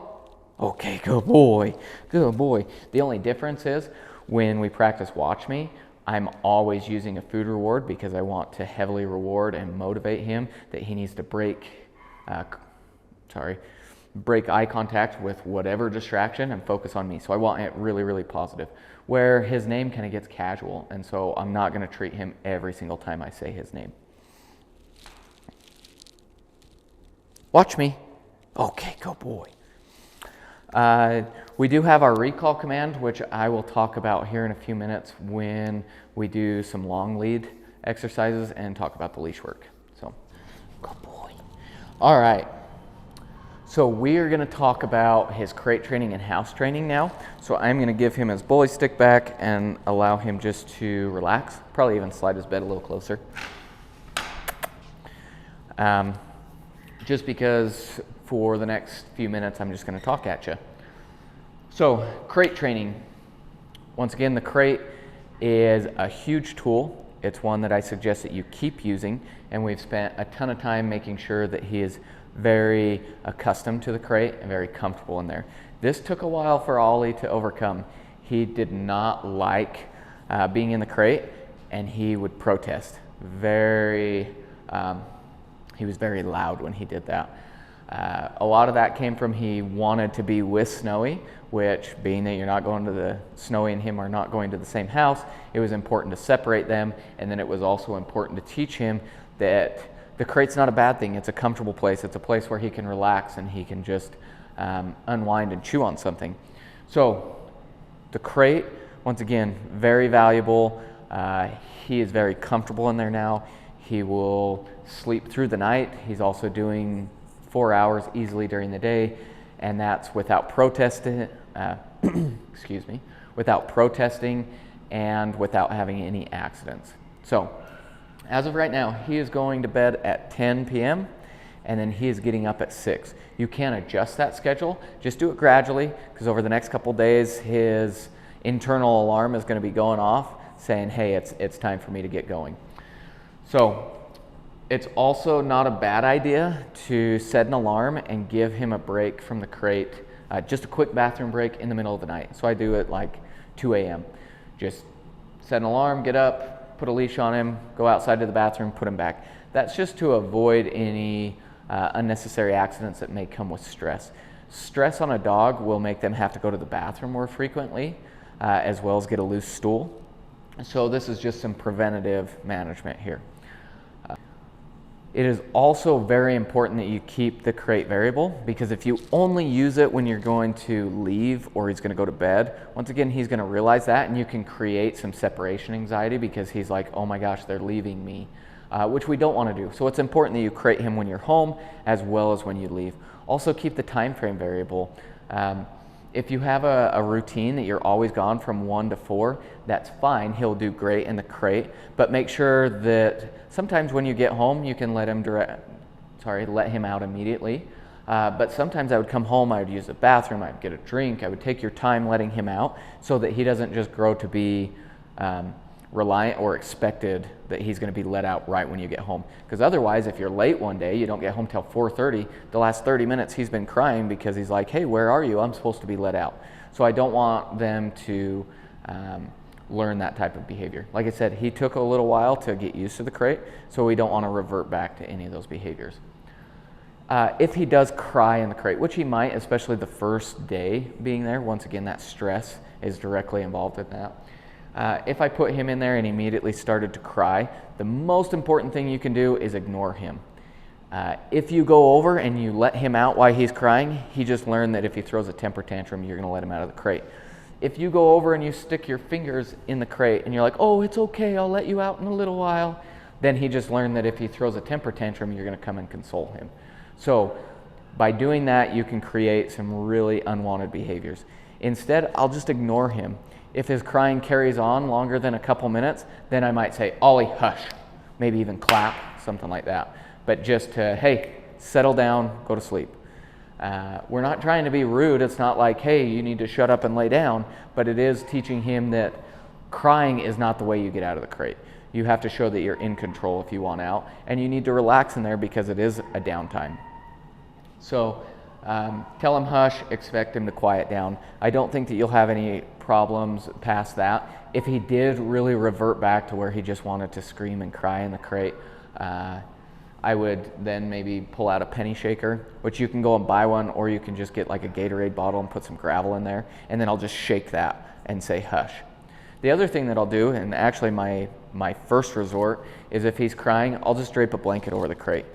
Okay, good boy, good boy. The only difference is when we practice watch me, I'm always using a food reward because I want to heavily reward and motivate him that he needs to break eye contact with whatever distraction and focus on me. So I want it really, really positive. Where his name kind of gets casual, and so I'm not going to treat him every single time I say his name. Watch me. Okay, good boy. We do have our recall command, which I will talk about here in a few minutes when we do some long lead exercises and talk about the leash work. So, good boy. All right. So we are going to talk about his crate training and house training now. So I'm going to give him his bully stick back and allow him just to relax. Probably even slide his bed a little closer. Just because for the next few minutes I'm just going to talk at you. So crate training. Once again, the crate is a huge tool. It's one that I suggest that you keep using, and we've spent a ton of time making sure that he is very accustomed to the crate and very comfortable in there. This took a while for Ollie to overcome. He did not like being in the crate, and he would protest. He was very loud when he did that. A lot of that came from he wanted to be with Snowy, which, being that you're not going to the Snowy and him are not going to the same house, it was important to separate them, and then it was also important to teach him that the crate's not a bad thing. It's a comfortable place. It's a place where he can relax and he can just unwind and chew on something. So the crate, once again, very valuable. He is very comfortable in there now. He will sleep through the night. He's also doing 4 hours easily during the day, and that's without protesting, without protesting and without having any accidents. So as of right now, he is going to bed at 10 p.m. and then he is getting up at 6. You can adjust that schedule. Just do it gradually, because over the next couple days, his internal alarm is going to be going off saying, hey, it's time for me to get going. So it's also not a bad idea to set an alarm and give him a break from the crate, just a quick bathroom break in the middle of the night. So I do it like 2 a.m. Just set an alarm, get up, put a leash on him, go outside to the bathroom, put him back. That's just to avoid any unnecessary accidents that may come with stress. Stress on a dog will make them have to go to the bathroom more frequently, as well as get a loose stool. So this is just some preventative management here. It is also very important that you keep the crate variable, because if you only use it when you're going to leave or he's going to go to bed, once again, he's going to realize that, and you can create some separation anxiety because he's like, oh my gosh, they're leaving me, which we don't want to do. So it's important that you crate him when you're home as well as when you leave. Also keep the time frame variable. If you have a routine that you're always gone from 1 to 4, that's fine. He'll do great in the crate, but make sure that sometimes when you get home, you can let him out immediately. But sometimes I would come home, I would use the bathroom, I'd get a drink, I would take your time letting him out so that he doesn't just grow to be reliant or expected that he's going to be let out right when you get home. Because otherwise, if you're late one day, you don't get home till 4:30, the last 30 minutes he's been crying because he's like, hey, where are you? I'm supposed to be let out. So I don't want them to learn that type of behavior. Like I said, he took a little while to get used to the crate, so we don't want to revert back to any of those behaviors. If he does cry in the crate, which he might, especially the first day being there, once again, that stress is directly involved in that. If I put him in there and he immediately started to cry, the most important thing you can do is ignore him. If you go over and you let him out while he's crying, he just learned that if he throws a temper tantrum, you're going to let him out of the crate. If you go over and you stick your fingers in the crate and you're like, oh, it's okay, I'll let you out in a little while, then he just learned that if he throws a temper tantrum, you're going to come and console him. So by doing that, you can create some really unwanted behaviors. Instead, I'll just ignore him. If his crying carries on longer than a couple minutes, then I might say, Ollie, hush. Maybe even clap, something like that. But just to, hey, settle down, go to sleep. We're not trying to be rude. It's not like, hey, you need to shut up and lay down. But it is teaching him that crying is not the way you get out of the crate. You have to show that you're in control if you want out. And you need to relax in there because it is a downtime. So tell him hush, expect him to quiet down. I don't think that you'll have any problems past that. If he did really revert back to where he just wanted to scream and cry in the crate, I would then maybe pull out a penny shaker, which you can go and buy one, or you can just get like a Gatorade bottle and put some gravel in there, and then I'll just shake that and say hush. The other thing that I'll do, and actually my first resort, is if he's crying, I'll just drape a blanket over the crate.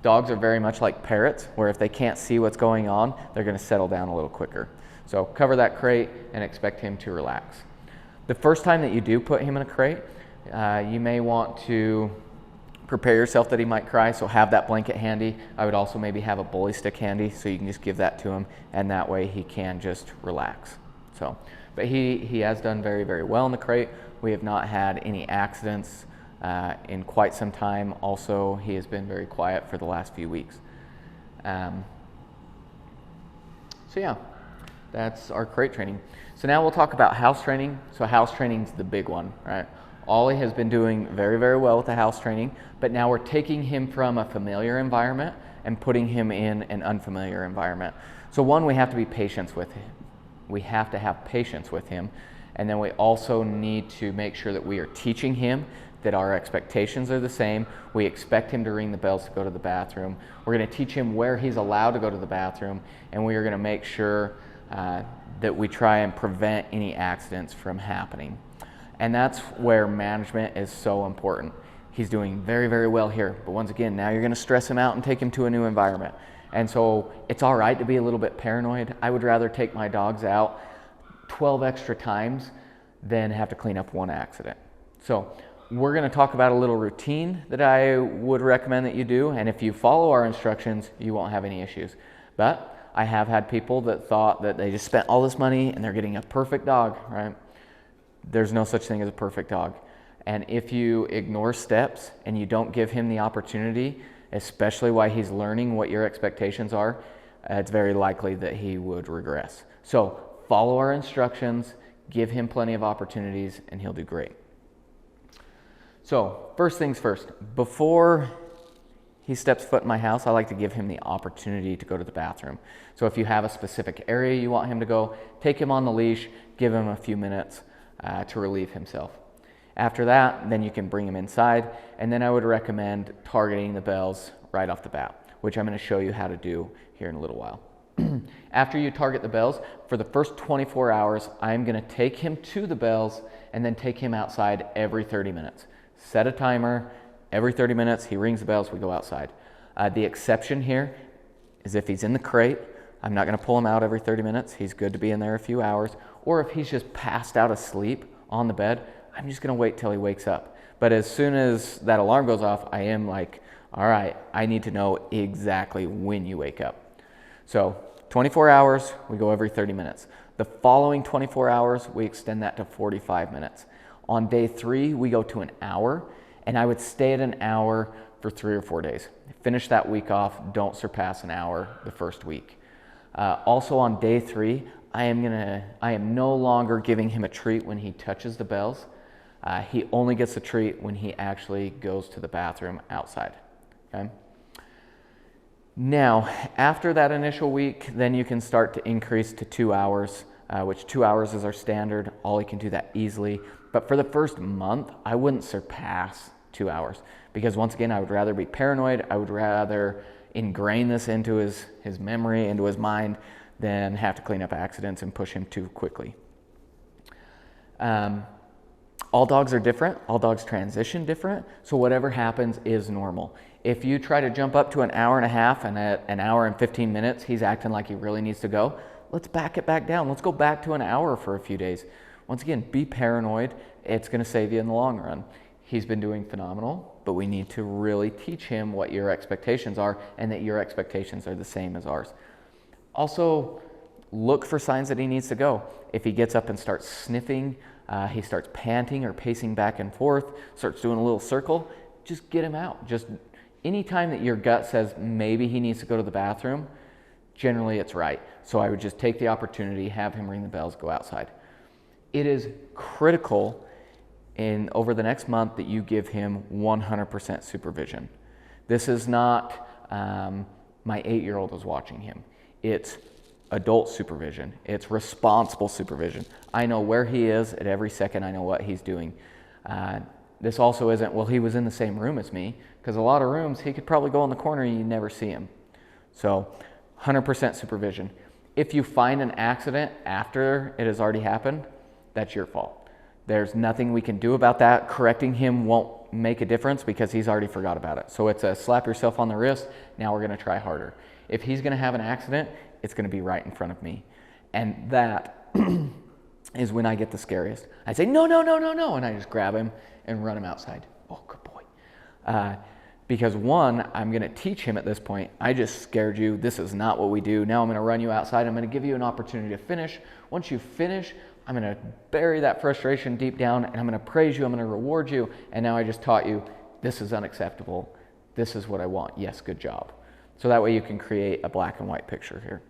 Dogs are very much like parrots, where if they can't see what's going on, they're going to settle down a little quicker. So cover that crate and expect him to relax. The first time that you do put him in a crate, you may want to prepare yourself that he might cry, so have that blanket handy. I would also maybe have a bully stick handy, so you can just give that to him, and that way he can just relax. So, but he has done very, very well in the crate. We have not had any accidents in quite some time. Also, he has been very quiet for the last few weeks. So yeah, that's our crate training. So now we'll talk about house training. So house training is the big one, right? Ollie has been doing very, very well with the house training, but now we're taking him from a familiar environment and putting him in an unfamiliar environment. So one, we have to be patient with him. We have to have patience with him. And then we also need to make sure that we are teaching him that our expectations are the same. We expect him to ring the bells to go to the bathroom. We're going to teach him where he's allowed to go to the bathroom, and we are going to make sure that we try and prevent any accidents from happening. And that's where management is so important. He's doing very, very well here, but once again, now you're going to stress him out and take him to a new environment. And so it's all right to be a little bit paranoid. I would rather take my dogs out 12 extra times than have to clean up one accident. So we're going to talk about a little routine that I would recommend that you do, and if you follow our instructions, you won't have any issues. But I have had people that thought that they just spent all this money and they're getting a perfect dog, right? There's no such thing as a perfect dog. And if you ignore steps and you don't give him the opportunity, especially while he's learning what your expectations are, it's very likely that he would regress. So follow our instructions, give him plenty of opportunities, and he'll do great. So first things first, before he steps foot in my house, I like to give him the opportunity to go to the bathroom. So if you have a specific area you want him to go, take him on the leash, give him a few minutes to relieve himself. After that, then you can bring him inside, and then I would recommend targeting the bells right off the bat, which I'm going to show you how to do here in a little while. After you target the bells, for the first 24 hours, I'm gonna take him to the bells and then take him outside every 30 minutes. Set a timer, every 30 minutes, he rings the bells, we go outside. The exception here is if he's in the crate, I'm not gonna pull him out every 30 minutes. He's good to be in there a few hours. Or if he's just passed out asleep on the bed, I'm just gonna wait till he wakes up. But as soon as that alarm goes off, I am like, all right, I need to know exactly when you wake up. So 24 hours, we go every 30 minutes. The following 24 hours, we extend that to 45 minutes. On day 3, we go to an hour, and I would stay at an hour for 3 or 4 days. Finish that week off, don't surpass an hour the first week. Also on day 3, I am no longer giving him a treat when he touches the bells. He only gets a treat when he actually goes to the bathroom outside. Okay? Now, after that initial week, then you can start to increase to 2 hours, which 2 hours is our standard. Ollie can do that easily. But for the first month, I wouldn't surpass 2 hours because once again, I would rather be paranoid. I would rather ingrain this into his memory, into his mind, than have to clean up accidents and push him too quickly. All dogs are different. All dogs transition different. So whatever happens is normal. If you try to jump up to an hour and a half and at an hour and 15 minutes, he's acting like he really needs to go, let's back it back down. Let's go back to an hour for a few days. Once again, be paranoid. It's going to save you in the long run. He's been doing phenomenal, but we need to really teach him what your expectations are and that your expectations are the same as ours. Also, look for signs that he needs to go. If he gets up and starts sniffing, he starts panting or pacing back and forth, starts doing a little circle, just get him out. Just anytime that your gut says maybe he needs to go to the bathroom, generally it's right. So I would just take the opportunity, have him ring the bells, go outside. It is critical over the next month that you give him 100% supervision. This is not my 8-year-old is watching him. It's adult supervision. It's responsible supervision. I know where he is at every second. I know what he's doing. This also isn't, well, he was in the same room as me, because a lot of rooms, he could probably go in the corner and you never see him. So 100% supervision. If you find an accident after it has already happened, that's your fault. There's nothing we can do about that. Correcting him won't make a difference because he's already forgot about it. So it's a slap yourself on the wrist. Now we're going to try harder. If he's going to have an accident, it's going to be right in front of me. And that is when I get the scariest. I say, no, no, no, no, no. And I just grab him and run him outside. Oh, good boy. Because one, I'm going to teach him at this point, I just scared you. This is not what we do. Now I'm going to run you outside. I'm going to give you an opportunity to finish. Once you finish, I'm going to bury that frustration deep down and I'm going to praise you. I'm going to reward you. And now I just taught you, this is unacceptable. This is what I want. Yes, good job. So that way you can create a black and white picture here.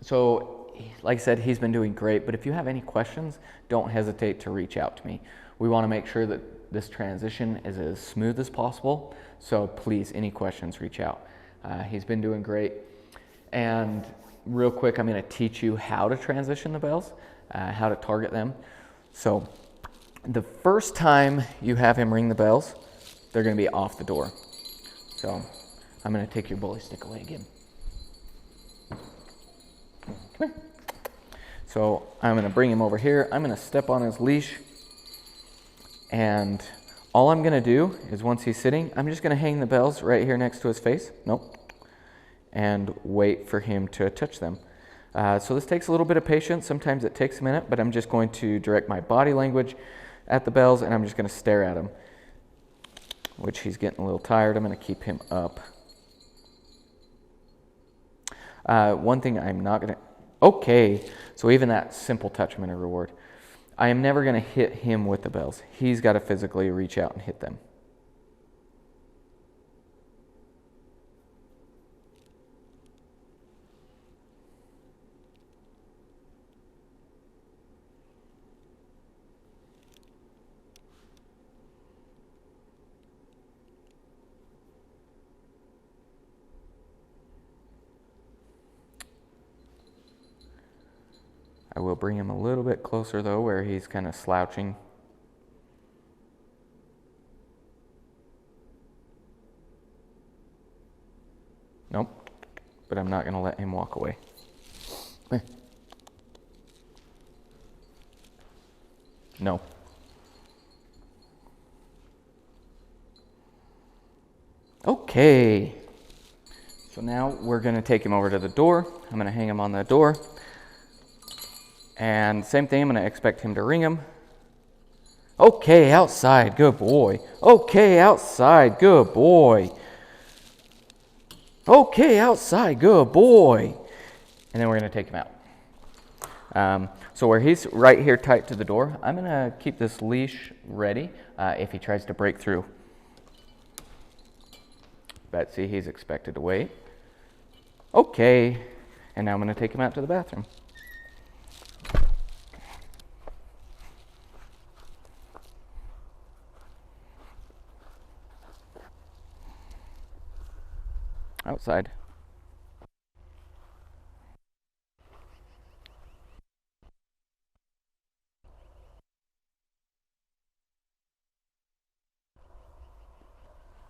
So like I said, he's been doing great, but if you have any questions, don't hesitate to reach out to me. We want to make sure that this transition is as smooth as possible. So please, any questions, reach out. He's been doing great. And real quick, I'm going to teach you how to transition the bells, how to target them. So the first time you have him ring the bells, they're going to be off the door. So I'm going to take your bully stick away again. Come here. So I'm going to bring him over here. I'm going to step on his leash. And all I'm going to do is once he's sitting, I'm just going to hang the bells right here next to his face. Nope. And wait for him to touch them. So this takes a little bit of patience. Sometimes it takes a minute, but I'm just going to direct my body language at the bells and I'm just going to stare at him, which he's getting a little tired. I'm going to keep him up. One thing I'm not going to... Okay, so even that simple touch I'm going to reward. I am never going to hit him with the bells. He's got to physically reach out and hit them. I will bring him a little bit closer though, where he's kind of slouching. Nope. but I'm not gonna let him walk away. Come here. No. Okay. So now we're gonna take him over to the door. I'm gonna hang him on the door. And same thing, I'm gonna expect him to ring him. Okay, outside, good boy. Okay, outside, good boy. Okay, outside, good boy. And then we're gonna take him out. So where he's right here tight to the door, I'm gonna keep this leash ready if he tries to break through. Betsy, he's expected to wait. Okay, and now I'm gonna take him out to the bathroom. Outside.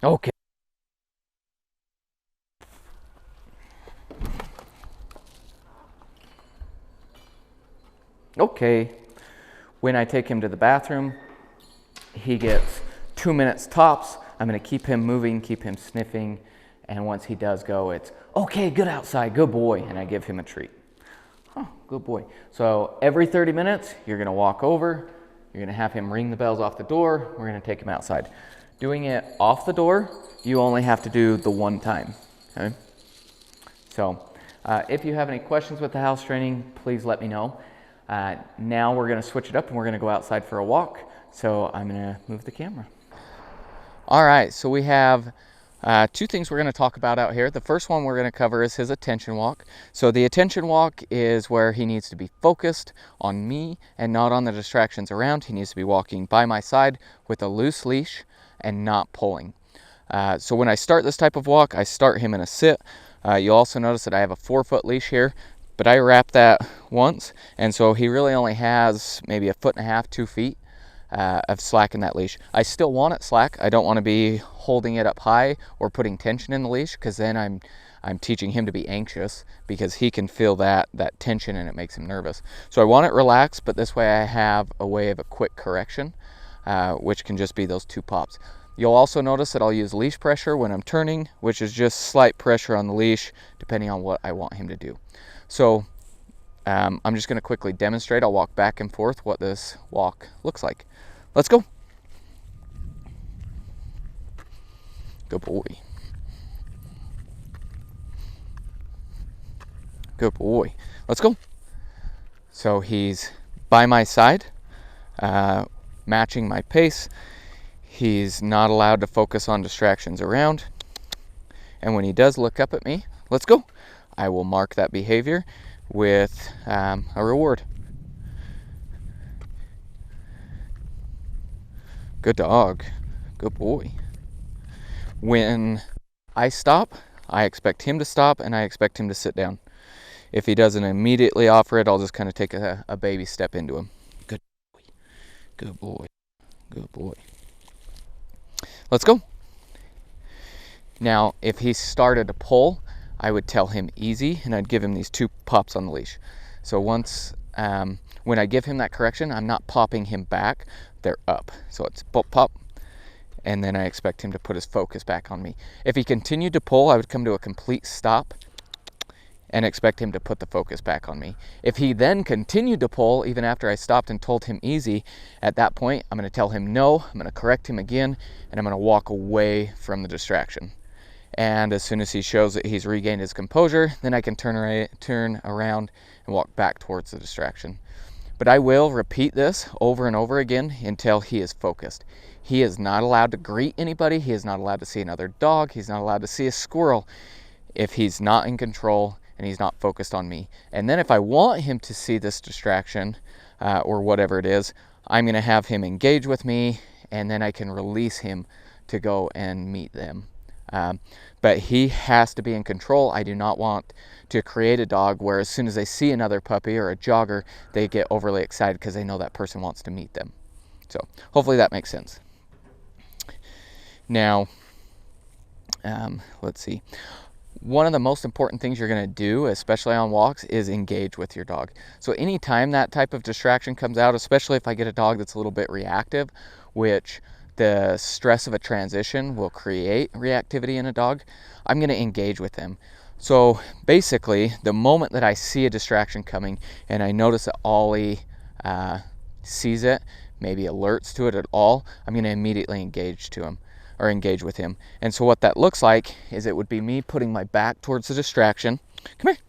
Okay. Okay. When I take him to the bathroom, he gets 2 minutes tops. I'm going to keep him moving, keep him sniffing, and once he does go, it's, okay, good outside, good boy, and I give him a treat. Oh, good boy. So every 30 minutes, you're going to walk over, you're going to have him ring the bells off the door, we're going to take him outside. Doing it off the door, you only have to do the one time, okay? So if you have any questions with the house training, please let me know. Now we're going to switch it up and we're going to go outside for a walk. So I'm going to move the camera. All right, so we have two things we're going to talk about out here. The first one we're going to cover is his attention walk. So the attention walk is where he needs to be focused on me and not on the distractions around. He needs to be walking by my side with a loose leash and not pulling. So when I start this type of walk, I start him in a sit. You'll also notice that I have a 4-foot leash here, but I wrap that once, and so he really only has maybe 1.5 feet, 2 feet of slack in that leash. I still want it slack. I don't want to be holding it up high or putting tension in the leash, because then I'm teaching him to be anxious, because he can feel that tension and it makes him nervous. So I want it relaxed, but this way I have a way of a quick correction, which can just be those 2 pops. You'll also notice that I'll use leash pressure when I'm turning, which is just slight pressure on the leash depending on what I want him to do. So I'm just going to quickly demonstrate. I'll walk back and forth what this walk looks like. Let's go. Good boy. Good boy. Let's go. So he's by my side, matching my pace. He's not allowed to focus on distractions around. And when he does look up at me, let's go. I will mark that behavior with a reward. Good dog. Good boy. When I stop, I expect him to stop and I expect him to sit down. If he doesn't immediately offer it, I'll just kind of take a baby step into him. Good boy. Good boy. Good boy. Let's go. Now, if he started to pull, I would tell him easy, and I'd give him these 2 pops on the leash. So once, when I give him that correction, I'm not popping him back, they're up. So it's pop, pop, and then I expect him to put his focus back on me. If he continued to pull, I would come to a complete stop and expect him to put the focus back on me. If he then continued to pull, even after I stopped and told him easy, at that point, I'm gonna tell him no, I'm gonna correct him again, and I'm gonna walk away from the distraction. And as soon as he shows that he's regained his composure, then I can turn around and walk back towards the distraction. But I will repeat this over and over again until he is focused. He is not allowed to greet anybody. He is not allowed to see another dog. He's not allowed to see a squirrel if he's not in control and he's not focused on me. And then if I want him to see this distraction or whatever it is, I'm going to have him engage with me, and then I can release him to go and meet them. But he has to be in control. I do not want to create a dog where as soon as they see another puppy or a jogger, they get overly excited because they know that person wants to meet them. So hopefully that makes sense. Now, let's see. One of the most important things you're going to do, especially on walks, is engage with your dog. So anytime that type of distraction comes out, especially if I get a dog that's a little bit reactive, which the stress of a transition will create reactivity in a dog, I'm going to engage with them. So basically, the moment that I see a distraction coming and I notice that Ollie sees it, maybe alerts to it at all, I'm going to immediately engage with him. And so what that looks like is it would be me putting my back towards the distraction. Come here.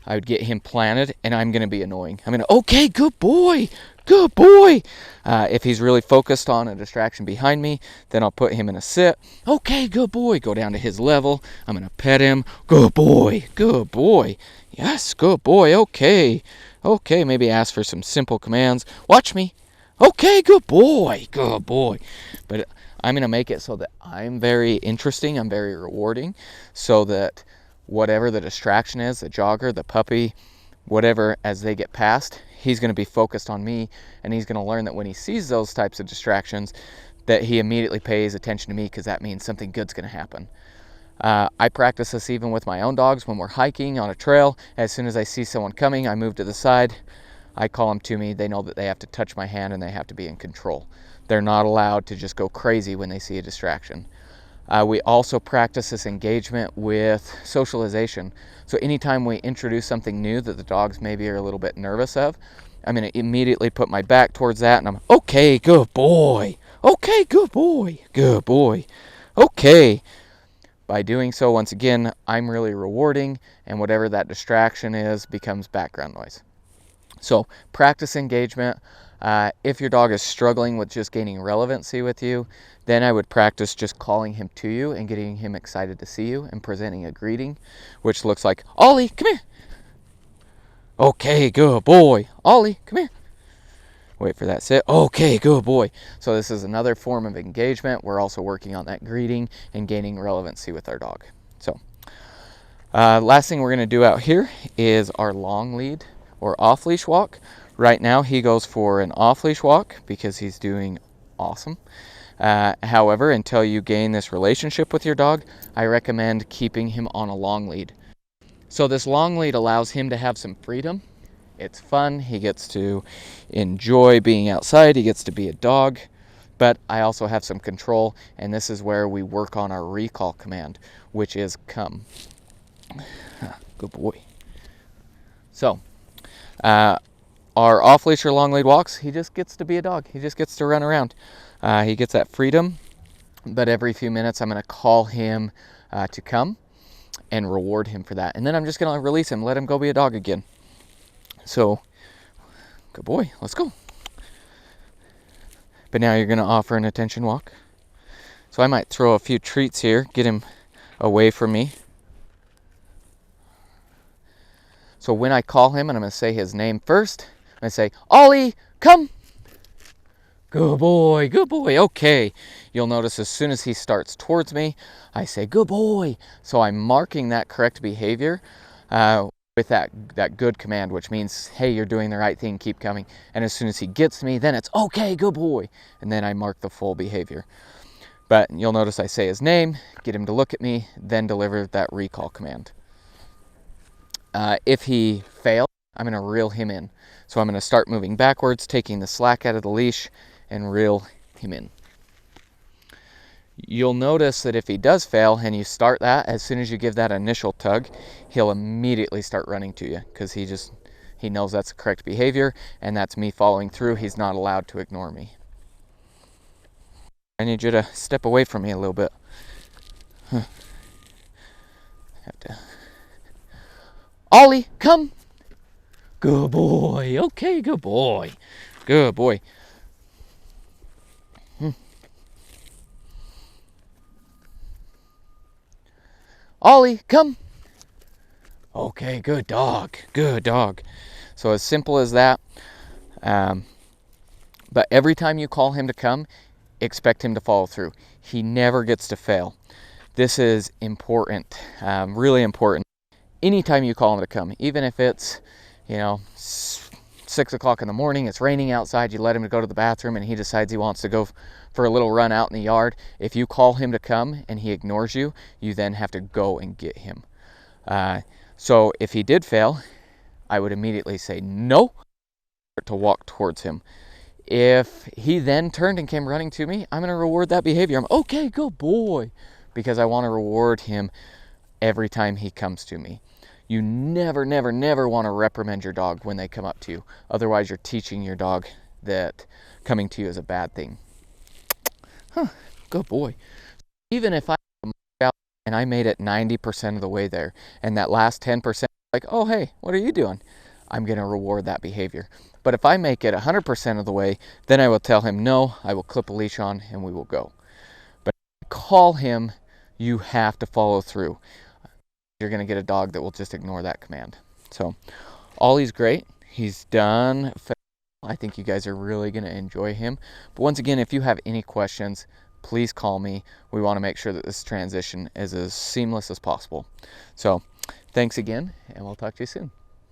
I would get him planted, and I'm going to be annoying. I'm going to, okay, good boy, good boy. If he's really focused on a distraction behind me, then I'll put him in a sit. Okay, good boy. Go down to his level. I'm going to pet him. Good boy, good boy. Yes, good boy. Okay, okay. Maybe ask for some simple commands. Watch me. Okay, good boy, good boy. But I'm going to make it so that I'm very interesting, I'm very rewarding, so that whatever the distraction is, the jogger, the puppy, whatever, as they get past, he's going to be focused on me, and he's going to learn that when he sees those types of distractions, that he immediately pays attention to me, because that means something good's going to happen. I practice this even with my own dogs when we're hiking on a trail. As soon as I see someone coming, I move to the side. I call them to me. They know that they have to touch my hand and they have to be in control. They're not allowed to just go crazy when they see a distraction. We also practice this engagement with socialization. So anytime we introduce something new that the dogs maybe are a little bit nervous of, I'm going to immediately put my back towards that, and I'm, okay, good boy. Okay, good boy. Good boy. Okay. By doing so, once again, I'm really rewarding, and whatever that distraction is becomes background noise. So practice engagement. If your dog is struggling with just gaining relevancy with you, then I would practice just calling him to you and getting him excited to see you and presenting a greeting, which looks like, Ollie, come here. Okay, good boy. Ollie, come here. Wait for that sit. Okay, good boy. So this is another form of engagement. We're also working on that greeting and gaining relevancy with our dog. So last thing we're going to do out here is our long lead or off-leash walk. Right now he goes for an off-leash walk because he's doing awesome. However, until you gain this relationship with your dog, I recommend keeping him on a long lead. So this long lead allows him to have some freedom. It's fun. He gets to enjoy being outside. He gets to be a dog. But I also have some control, and this is where we work on our recall command, which is come. Good boy. So our off-leash or long lead walks, he just gets to be a dog. He just gets to run around. He gets that freedom, but every few minutes I'm going to call him to come and reward him for that. And then I'm just going to release him, let him go be a dog again. So, good boy, let's go. But now you're going to offer an attention walk. So I might throw a few treats here, get him away from me. So when I call him, and I'm going to say his name first, I'm going to say, Ollie, come. Good boy, okay. You'll notice as soon as he starts towards me, I say, good boy. So I'm marking that correct behavior with that good command, which means, hey, you're doing the right thing, keep coming. And as soon as he gets to me, then it's, okay, good boy. And then I mark the full behavior. But you'll notice I say his name, get him to look at me, then deliver that recall command. If he fails, I'm going to reel him in. So I'm going to start moving backwards, taking the slack out of the leash, and reel him in. You'll notice that if he does fail and you start that, as soon as you give that initial tug, he'll immediately start running to you because he knows that's the correct behavior, and that's me following through. He's not allowed to ignore me. I need you to step away from me a little bit. Have to. Ollie, come. Good boy. Okay, good boy. Good boy. Ollie, come. Okay, good dog. Good dog. So as simple as that. But every time you call him to come, expect him to follow through. He never gets to fail. This is important, really important. Anytime you call him to come, even if it's, 6 o'clock in the morning, it's raining outside, you let him go to the bathroom and he decides he wants to go for a little run out in the yard. If you call him to come and he ignores you, you then have to go and get him. So if he did fail, I would immediately say no, to walk towards him. If he then turned and came running to me, I'm going to reward that behavior. I'm okay, good boy, because I want to reward him every time he comes to me. You never, never, never want to reprimand your dog when they come up to you. Otherwise, you're teaching your dog that coming to you is a bad thing. Good boy. Even if I out and I made it 90% of the way there, and that last 10%, like, oh, hey, what are you doing? I'm going to reward that behavior. But if I make it 100% of the way, then I will tell him no, I will clip a leash on, and we will go. But if I call him, you have to follow through. You're going to get a dog that will just ignore that command. So Ollie's great. He's done. I think you guys are really going to enjoy him. But once again, if you have any questions, please call me. We want to make sure that this transition is as seamless as possible. So thanks again, and we'll talk to you soon.